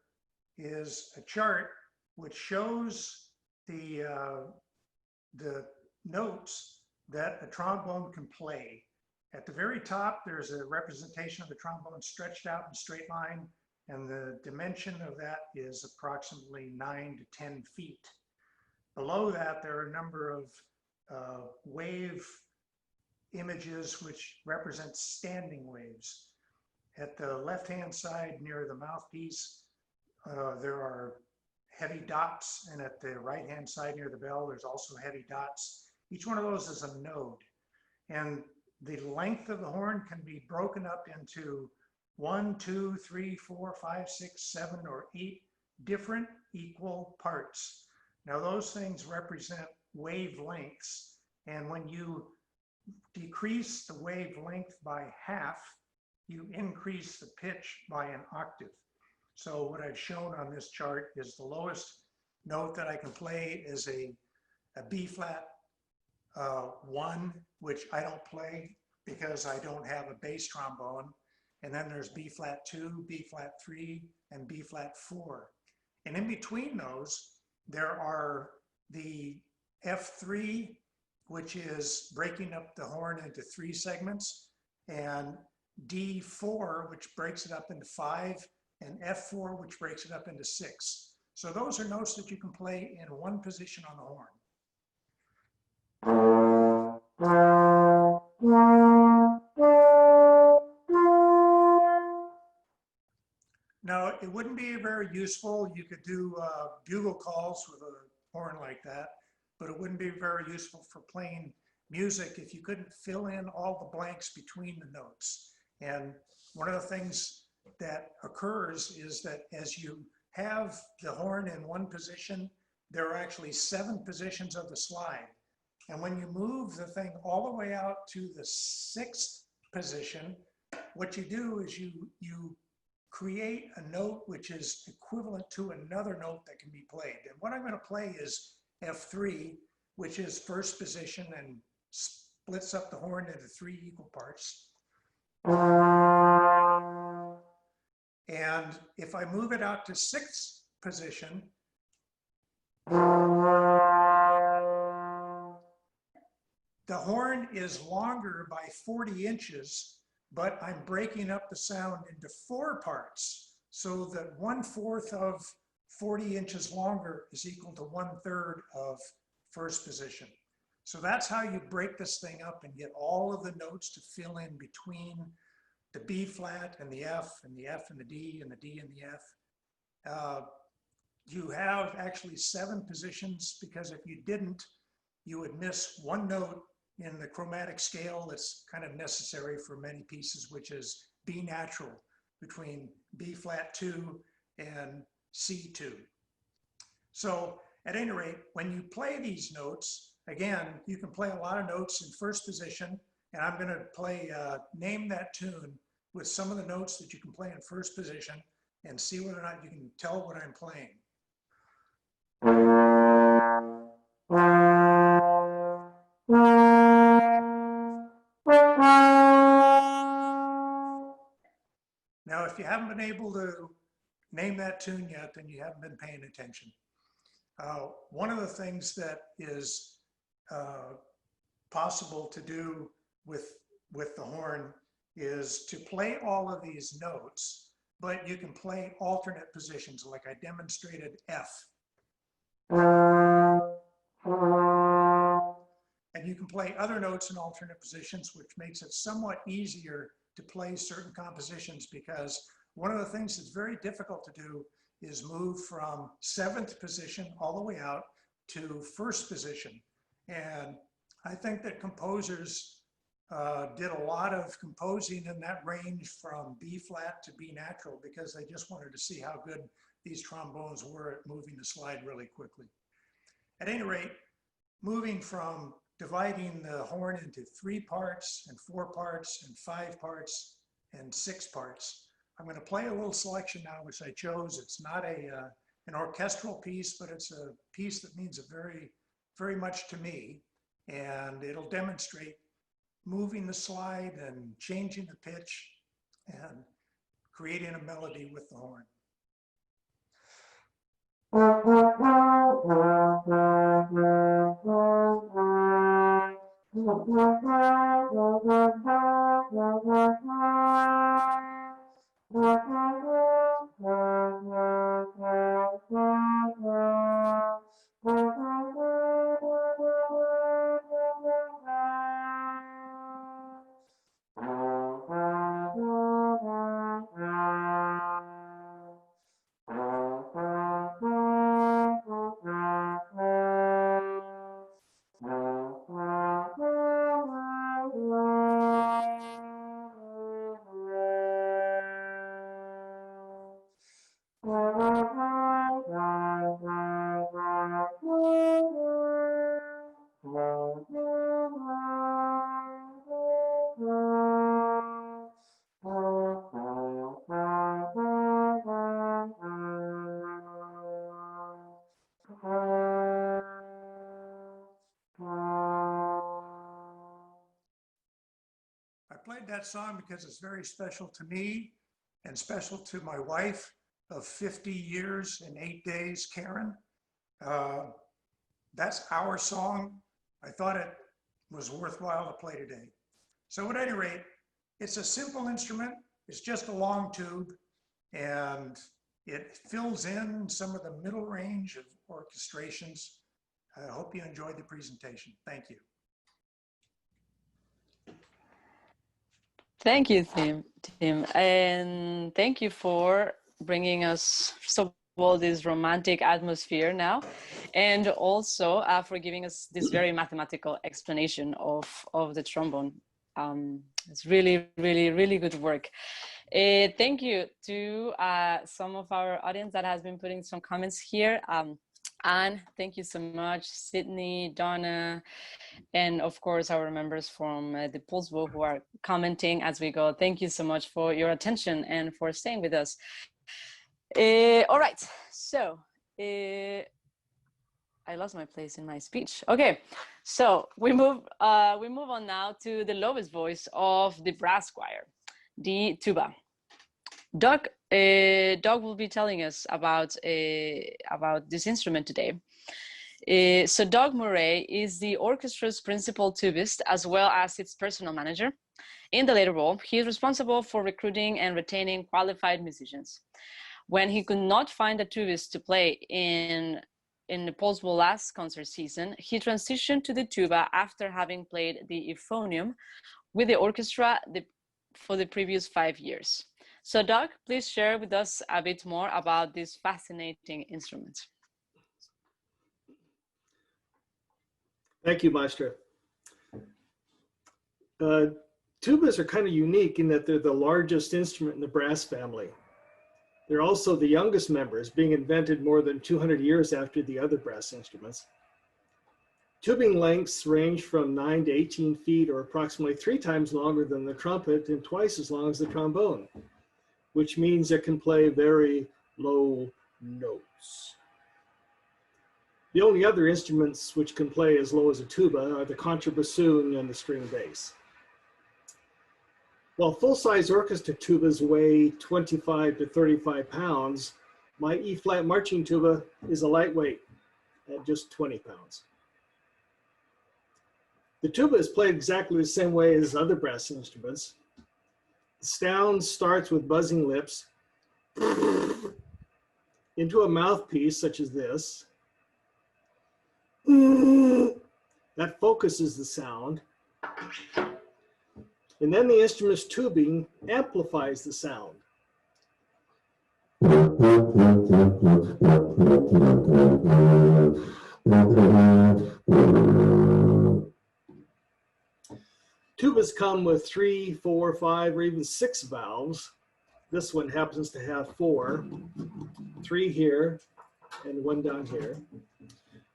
F: is a chart which shows the notes that a trombone can play. At the very top, there's a representation of the trombone stretched out in a straight line, and the dimension of that is approximately 9 to 10 feet. Below that, there are a number of wave images which represent standing waves. At the left-hand side near the mouthpiece, there are heavy dots, and at the right-hand side near the bell, there's also heavy dots. Each one of those is a node, and the length of the horn can be broken up into 1, 2, 3, 4, 5, 6, 7, or 8 different equal parts. Now those things represent wavelengths, and when you decrease the wavelength by half, you increase the pitch by an octave. So what I've shown on this chart is the lowest note that I can play is a B flat 1, which I don't play because I don't have a bass trombone. And then there's B flat 2, B flat 3, and B flat 4. And in between those, there are the F3, which is breaking up the horn into 3 segments, and D4, which breaks it up into 5, and F4, which breaks it up into 6. So those are notes that you can play in one position on the horn. Now, it wouldn't be very useful. You could do bugle calls with a horn like that, but it wouldn't be very useful for playing music if you couldn't fill in all the blanks between the notes. And one of the things that occurs is that as you have the horn in one position, there are actually 7 positions of the slide. And when you move the thing all the way out to the 6th position, what you do is you create a note which is equivalent to another note that can be played. And what I'm going to play is F3, which is first position and splits up the horn into 3 equal parts. And if I move it out to 6th position, the horn is longer by 40 inches, but I'm breaking up the sound into 4 parts, so that 1/4 of 40 inches longer is equal to 1/3 of first position. So that's how you break this thing up and get all of the notes to fill in between the B flat and the F and the F and the D and the D and the F. You have actually 7 positions, because if you didn't, you would miss 1 note in the chromatic scale that's kind of necessary for many pieces, which is B natural, between B flat 2 and C2. So at any rate, when you play these notes, again, you can play a lot of notes in first position, and I'm going to play Name That Tune with some of the notes that you can play in first position, and see whether or not you can tell what I'm playing. Now, if you haven't been able to name that tune yet, then you haven't been paying attention. One of the things that is possible to do with the horn is to play all of these notes, but you can play alternate positions, like I demonstrated F. And you can play other notes in alternate positions, which makes it somewhat easier to play certain compositions, because one of the things that's very difficult to do is move from 7th position all the way out to first position. And I think that composers did a lot of composing in that range from B flat to B natural, because they just wanted to see how good these trombones were at moving the slide really quickly. At any rate, moving from dividing the horn into 3 parts and 4 parts and 5 parts and 6 parts, I'm going to play a little selection now, which I chose. It's not an orchestral piece, but it's a piece that means very, very much to me. And it'll demonstrate moving the slide and changing the pitch and creating a melody with the horn. I played that song because it's very special to me and special to my wife of 50 years and 8 days, Karen. That's our song. I thought it was worthwhile to play today. So at any rate, it's a simple instrument. It's just a long tube, and it fills in some of the middle range of orchestrations. I hope you enjoyed the presentation. Thank you.
A: Thank you, Tim, and thank you for bringing us, first of all, this romantic atmosphere now, and also for giving us this very mathematical explanation of the trombone. It's really, really, really good work. Thank you to some of our audience that has been putting some comments here. Anne, thank you so much. Sydney, Donna, and of course our members from the Poulsbo who are commenting as we go. Thank you so much for your attention and for staying with us. All right, so I lost my place in my speech. Okay, so we move on now to the lowest voice of the brass choir, the tuba. Doug will be telling us about this instrument today. So Doug Murray is the orchestra's principal tubist as well as its personal manager. In the latter role, he is responsible for recruiting and retaining qualified musicians. When he could not find a tubist to play in the Poulsbo last concert season, he transitioned to the tuba after having played the euphonium with the orchestra for the previous 5 years. So Doug, please share with us a bit more about this fascinating instrument.
G: Thank you, Maestra. Tubas are kind of unique in that they're the largest instrument in the brass family. They're also the youngest members, being invented more than 200 years after the other brass instruments. Tubing lengths range from 9 to 18 feet, or approximately 3 times longer than the trumpet and twice as long as the trombone, which means it can play very low notes. The only other instruments which can play as low as a tuba are the contrabassoon and the string bass. While full-size orchestra tubas weigh 25 to 35 pounds, my E-flat marching tuba is a lightweight at just 20 pounds. The tuba is played exactly the same way as other brass instruments. The sound starts with buzzing lips into a mouthpiece such as this. That focuses the sound. And then the instrument's tubing amplifies the sound. Tubas come with 3, 4, 5, or even 6 valves. This one happens to have 4, 3 here and 1 down here,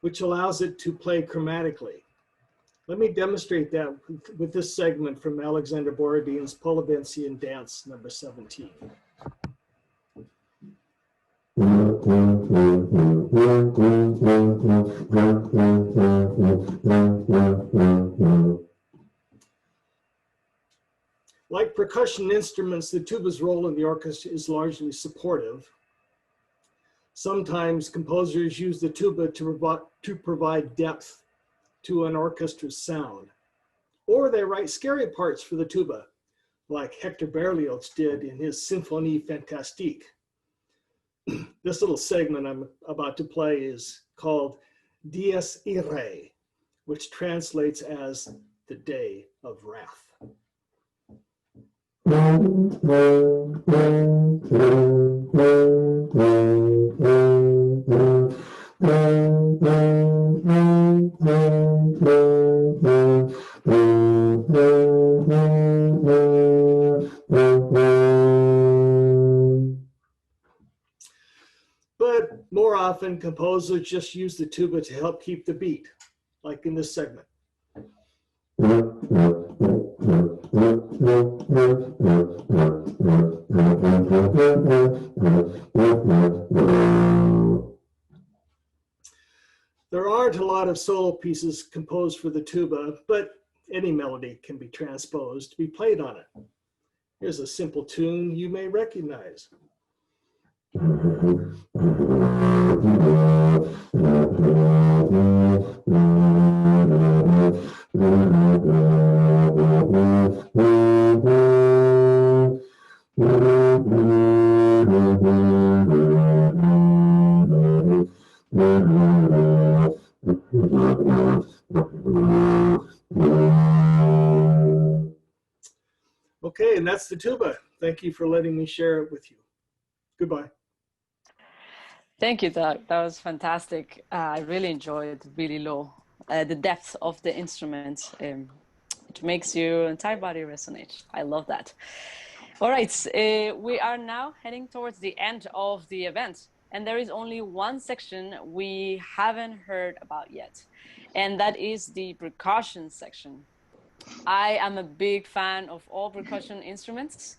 G: which allows it to play chromatically. Let me demonstrate that with this segment from Alexander Borodin's Polovensian Dance number 17. Like percussion instruments, the tuba's role in the orchestra is largely supportive. Sometimes composers use the tuba to provide depth to an orchestra's sound, or they write scary parts for the tuba, like Hector Berlioz did in his Symphonie Fantastique. This little segment I'm about to play is called Dies Irae, which translates as the Day of Wrath. But more often, composers just use the tuba to help keep the beat, like in this segment. There aren't a lot of solo pieces composed for the tuba, but any melody can be transposed to be played on it. Here's a simple tune you may recognize. Okay, and that's the tuba. Thank you for letting me share it with you. Goodbye.
A: Thank you, Doug. That was fantastic. I really enjoyed really low, the depth of the instrument. It makes your entire body resonate. I love that. All right, we are now heading towards the end of the event, and there is only one section we haven't heard about yet, and that is the percussion section. I am a big fan of all percussion instruments,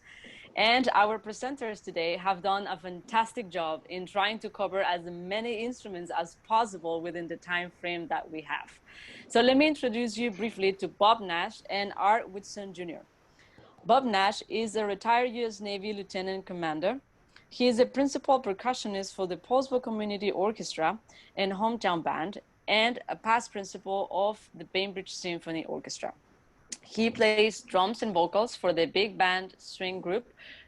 A: And our presenters today have done a fantastic job in trying to cover as many instruments as possible within the time frame that we have. So let me introduce you briefly to Bob Nash and Art Whitson Jr. Bob Nash is a retired U.S. Navy Lieutenant Commander. He is a principal percussionist for the Poulsbo Community Orchestra and Hometown Band, and a past principal of the Bainbridge Symphony Orchestra. He plays drums and vocals for the big band string group,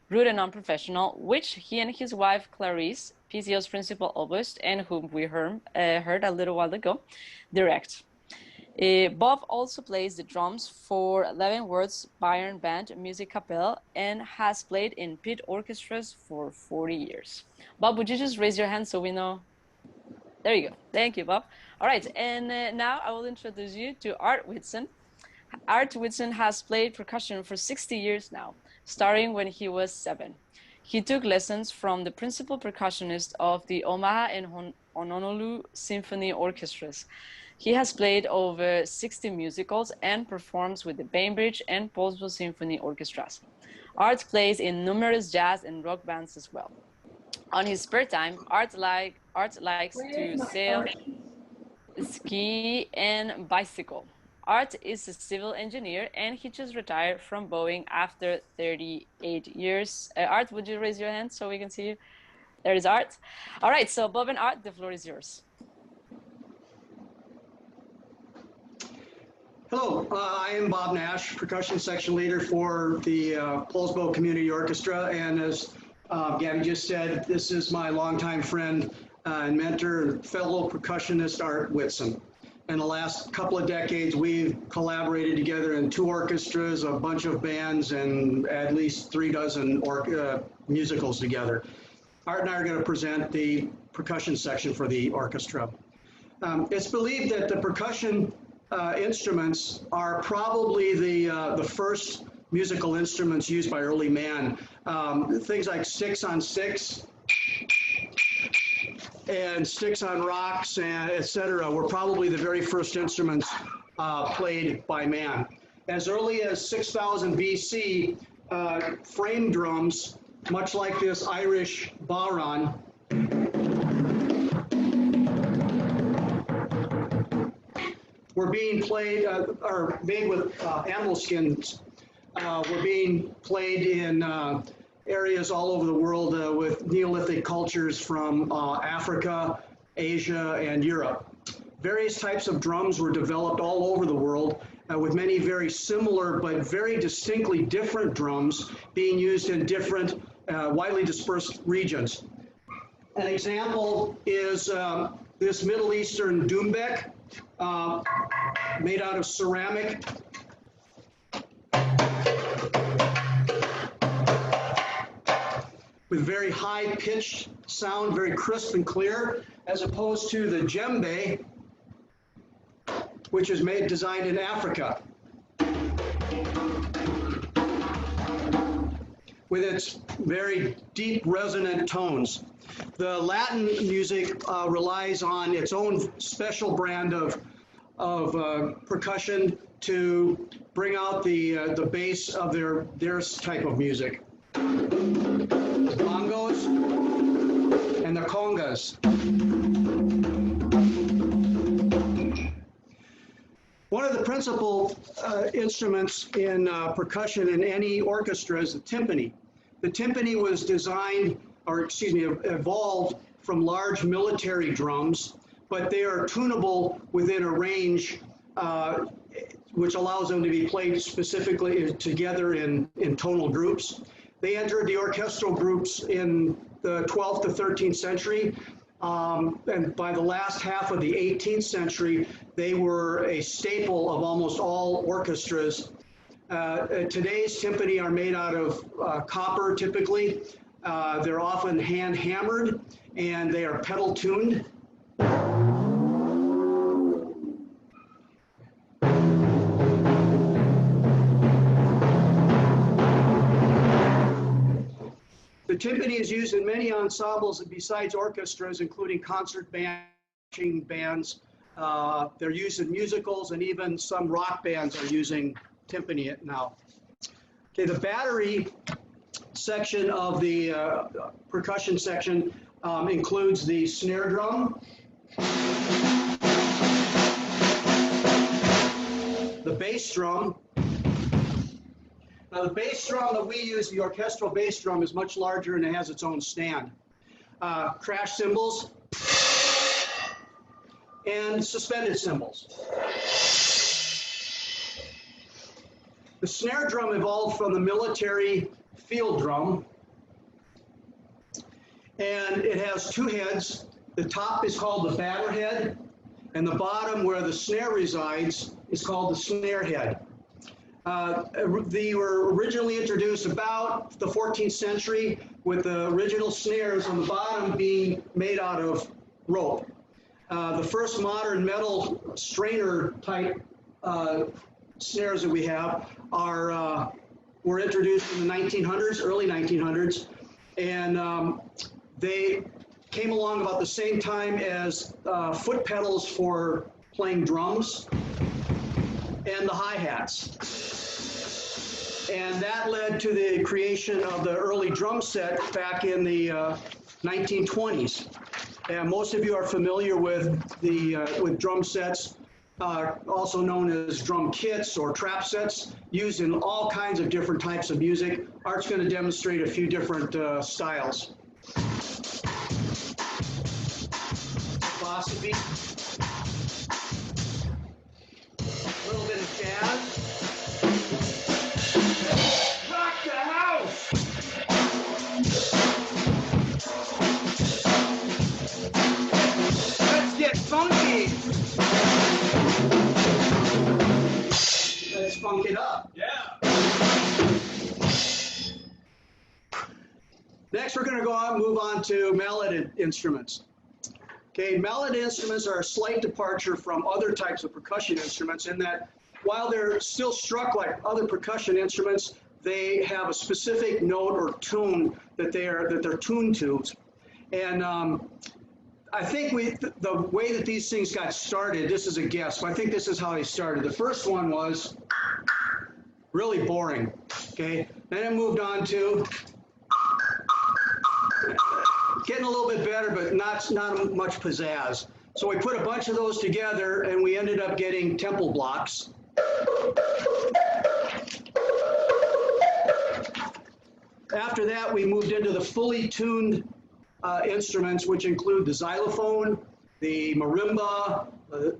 A: Rude and Non-Professional, which he and his wife, Clarice, PCO's principal oboist, and whom we heard a little while ago, direct. Bob also plays the drums for Leavenworth's Byron Band Music Capelle and has played in pit orchestras for 40 years. Bob, would you just raise your hand so we know? There you go. Thank you, Bob. All right, and now I will introduce you to Art Whitson. Art Whitson has played percussion for 60 years now, starting when he was 7. He took lessons from the principal percussionist of the Omaha and Honolulu Symphony Orchestras. He has played over 60 musicals and performs with the Bainbridge and Poulsbo Symphony Orchestras. Art plays in numerous jazz and rock bands as well. On his spare time, Art likes to sail, ski, and bicycle. Art is a civil engineer, and he just retired from Boeing after 38 years. Art, would you raise your hand so we can see you? There is Art. All right, so Bob and Art, the floor is yours.
H: Hello, I am Bob Nash, percussion section leader for the Poulsbo Community Orchestra. And as Gabby just said, this is my longtime friend and mentor, fellow percussionist Art Whitson. In the last couple of decades, we've collaborated together in 2 orchestras, a bunch of bands, and at least 3 dozen musicals together. Art and I are going to present the percussion section for the orchestra. It's believed that the percussion instruments are probably the first musical instruments used by early man. Things like 6-on-6 and sticks on rocks, and etc. were probably the very first instruments played by man. As early as 6000 BC, frame drums, much like this Irish bodhrán, were being played, or made with animal skins, were being played in areas all over the world with Neolithic cultures from Africa, Asia, and Europe. Various types of drums were developed all over the world, with many very similar but very distinctly different drums being used in different widely dispersed regions. An example is this Middle Eastern doumbek, made out of ceramic. With very high-pitched sound, very crisp and clear, as opposed to the djembe, which is designed in Africa, with its very deep, resonant tones. The Latin music relies on its own special brand of percussion to bring out the bass of their type of music. The bongos and the congas. One of the principal instruments in percussion in any orchestra is the timpani. The timpani was designed, or excuse me, evolved from large military drums, but they are tunable within a range which allows them to be played specifically together in tonal groups. They entered the orchestral groups in the 12th to 13th century, and by the last half of the 18th century, they were a staple of almost all orchestras. Today's timpani are made out of copper, typically. They're often hand hammered, and they are pedal tuned. The timpani is used in many ensembles besides orchestras, including concert bands, marching bands. They're used in musicals, and even some rock bands are using timpani now. Okay, the battery section of the percussion section includes the snare drum, the bass drum. Now the bass drum that we use, the orchestral bass drum, is much larger and it has its own stand. Crash cymbals and suspended cymbals. The snare drum evolved from the military field drum, and it has two heads. The top is called the batter head, and the bottom, where the snare resides, is called the snare head. They were originally introduced about the 14th century, with the original snares on the bottom being made out of rope. The first modern metal strainer type snares that we have were introduced in the 1900s, early 1900s, and they came along about the same time as foot pedals for playing drums and the hi-hats. And that led to the creation of the early drum set back in the 1920s. And most of you are familiar with with drum sets, also known as drum kits or trap sets, used in all kinds of different types of music. Art's going to demonstrate a few different styles. Philosophy, a little bit of jazz. Rock the house! Let's get funky! Let's funk it up.
D: Yeah.
H: Next, we're going to move on to mallet instruments. Okay, mallet instruments are a slight departure from other types of percussion instruments in that while they're still struck like other percussion instruments, they have a specific note or tune that they're tuned to. And I think the way that these things got started, this is a guess, but I think this is how they started. The first one was really boring, okay? Then it moved on to getting a little bit better, but not much pizzazz. So we put a bunch of those together and we ended up getting tempo blocks. After that, we moved into the fully tuned instruments, which include the xylophone, the marimba,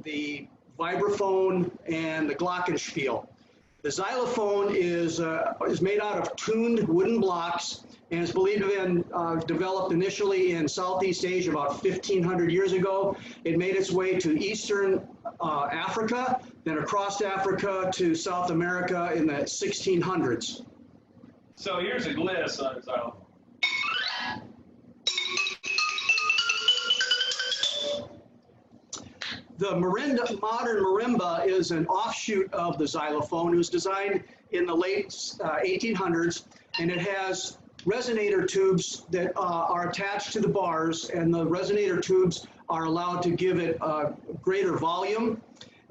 H: the vibraphone, and the glockenspiel. The xylophone is made out of tuned wooden blocks and is believed to have been developed initially in Southeast Asia about 1,500 years ago. It made its way to Eastern Africa, then across Africa to South America in the 1600s.
I: So here's a gliss on a xylophone.
H: The modern marimba is an offshoot of the xylophone. It was designed in the late 1800s, and it has resonator tubes that are attached to the bars, and the resonator tubes are allowed to give it greater volume,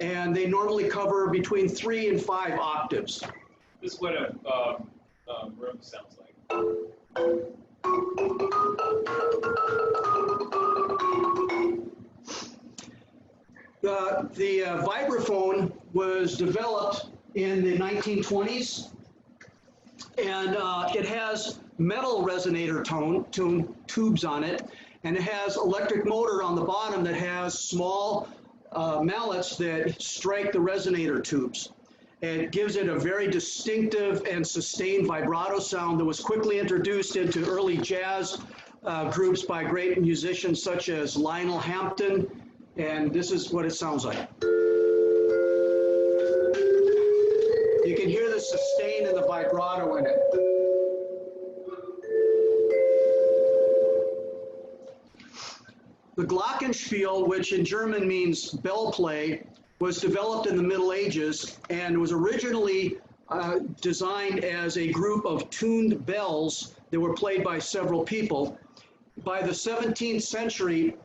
H: and they normally cover between 3 and 5 octaves.
I: This is what a marimba sounds like.
H: The vibraphone was developed in the 1920s, and it has metal resonator tubes on it, and it has electric motor on the bottom that has small mallets that strike the resonator tubes. It gives it a very distinctive and sustained vibrato sound that was quickly introduced into early jazz groups by great musicians such as Lionel Hampton, and this is what it sounds like. You can hear the sustain and the vibrato in it. The glockenspiel, which in German means bell play, was developed in the Middle Ages and was originally designed as a group of tuned bells that were played by several people. By the 17th century,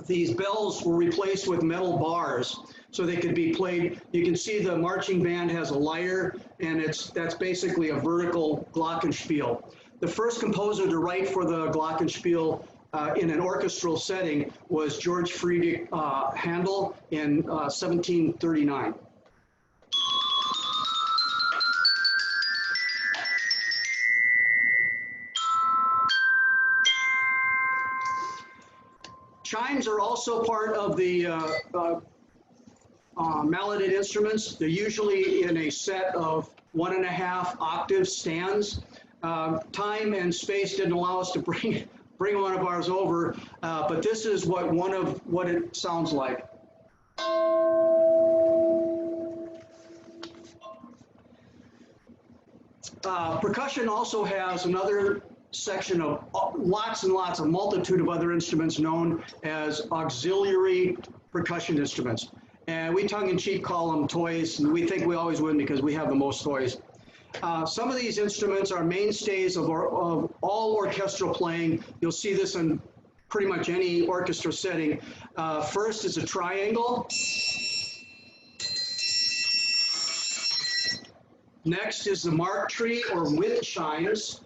H: these bells were replaced with metal bars so they could be played. You can see the marching band has a lyre, and that's basically a vertical glockenspiel. The first composer to write for the glockenspiel in an orchestral setting was George Friedrich Handel in 1739. Chimes are also part of the melodic instruments. They're usually in a set of 1.5 octave stands. Time and space didn't allow us to bring one of ours over, but this is what it sounds like. Percussion also has another section of lots and lots, a multitude of other instruments known as auxiliary percussion instruments. And we tongue-in-cheek call them toys, and we think we always win because we have the most toys. Some of these instruments are mainstays of all orchestral playing. You'll see this in pretty much any orchestra setting. First is a triangle. Next is the mark tree or width chimes.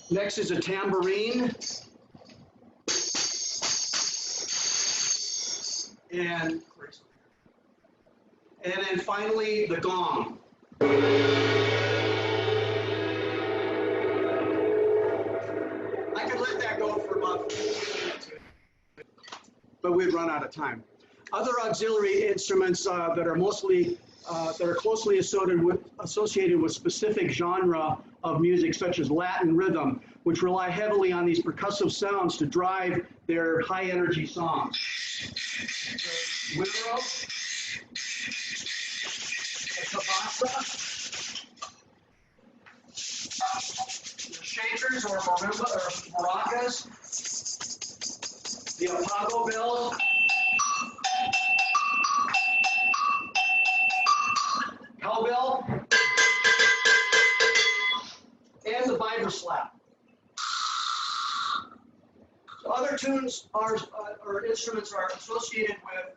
H: Next is a tambourine. And then finally, the gong. I could let that go for about 15 minutes, but we'd run out of time. Other auxiliary instruments that are closely associated with specific genre of music, such as Latin rhythm, which rely heavily on these percussive sounds to drive their high energy songs. The whimero, the cabasa, the shakers or marimba or maracas, the apago bells, cowbell, and the vibra slap. So other tunes or instruments are associated with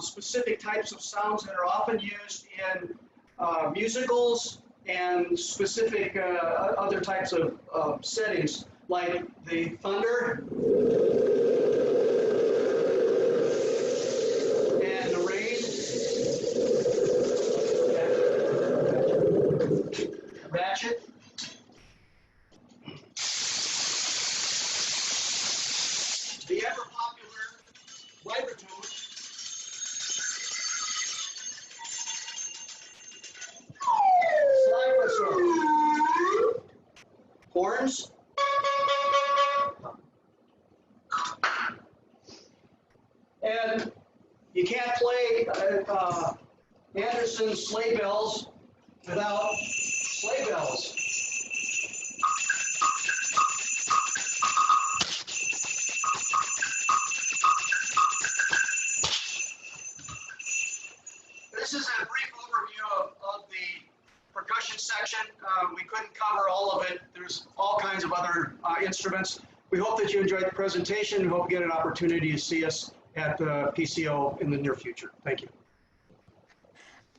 H: specific types of sounds that are often used in musicals and specific other types of settings, like the thunder and the rain, ratchet, the ever popular vibrato, slide whistle, horns, and you can't play Anderson's sleigh bells without sleigh bells. This is a brief overview of the percussion section. We couldn't cover all of it. There's all kinds of other instruments. We hope that you enjoyed the presentation. We hope you get an opportunity to see us at the PCO in the near future. Thank you.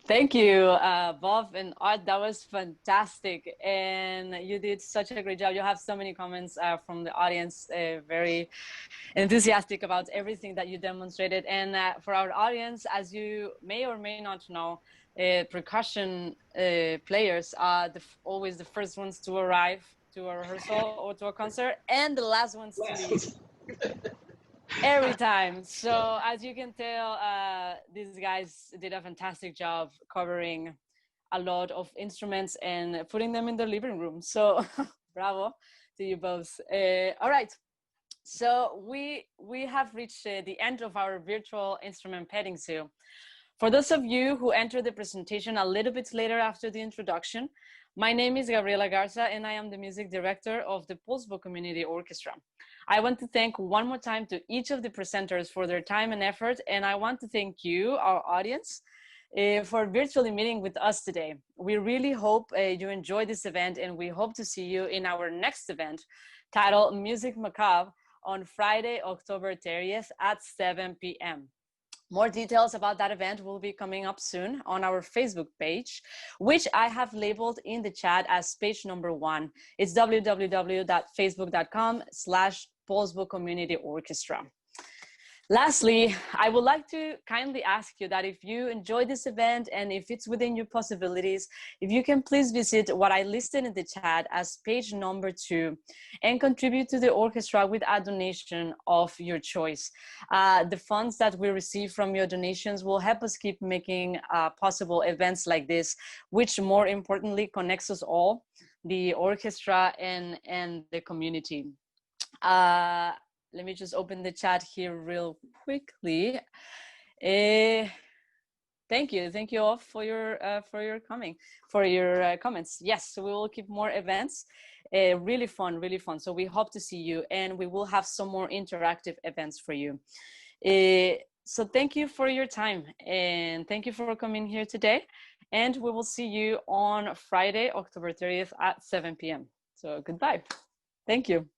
A: Thank you, Bob and Art. That was fantastic. And you did such a great job. You have so many comments from the audience, very enthusiastic about everything that you demonstrated. And for our audience, as you may or may not know, percussion players are always the first ones to arrive to a rehearsal or to a concert and the last ones to leave. Every time. So as you can tell, these guys did a fantastic job covering a lot of instruments and putting them in the living room. So bravo to you both. All right. So we have reached the end of our virtual instrument petting zoo. For those of you who entered the presentation a little bit later after the introduction, my name is Gabriela Garza and I am the music director of the Poulsbo Community Orchestra. I want to thank one more time to each of the presenters for their time and effort, and I want to thank you, our audience, for virtually meeting with us today. We really hope you enjoy this event, and we hope to see you in our next event titled Music Macabre on Friday, October 30th at 7 p.m. More details about that event will be coming up soon on our Facebook page, which I have labeled in the chat as page number 1. It's www.facebook.com/Poulsbo Community Orchestra. Lastly, I would like to kindly ask you that if you enjoy this event and if it's within your possibilities, if you can please visit what I listed in the chat as page number 2 and contribute to the orchestra with a donation of your choice. The funds that we receive from your donations will help us keep making possible events like this, which more importantly connects us all, the orchestra and the community. Let me just open the chat here real quickly. Thank you all for your comments. Yes, so we will keep more events. Really fun, really fun. So we hope to see you, and we will have some more interactive events for you. So thank you for your time, and thank you for coming here today. And we will see you on Friday, October 30th at 7 p.m. So goodbye. Thank you.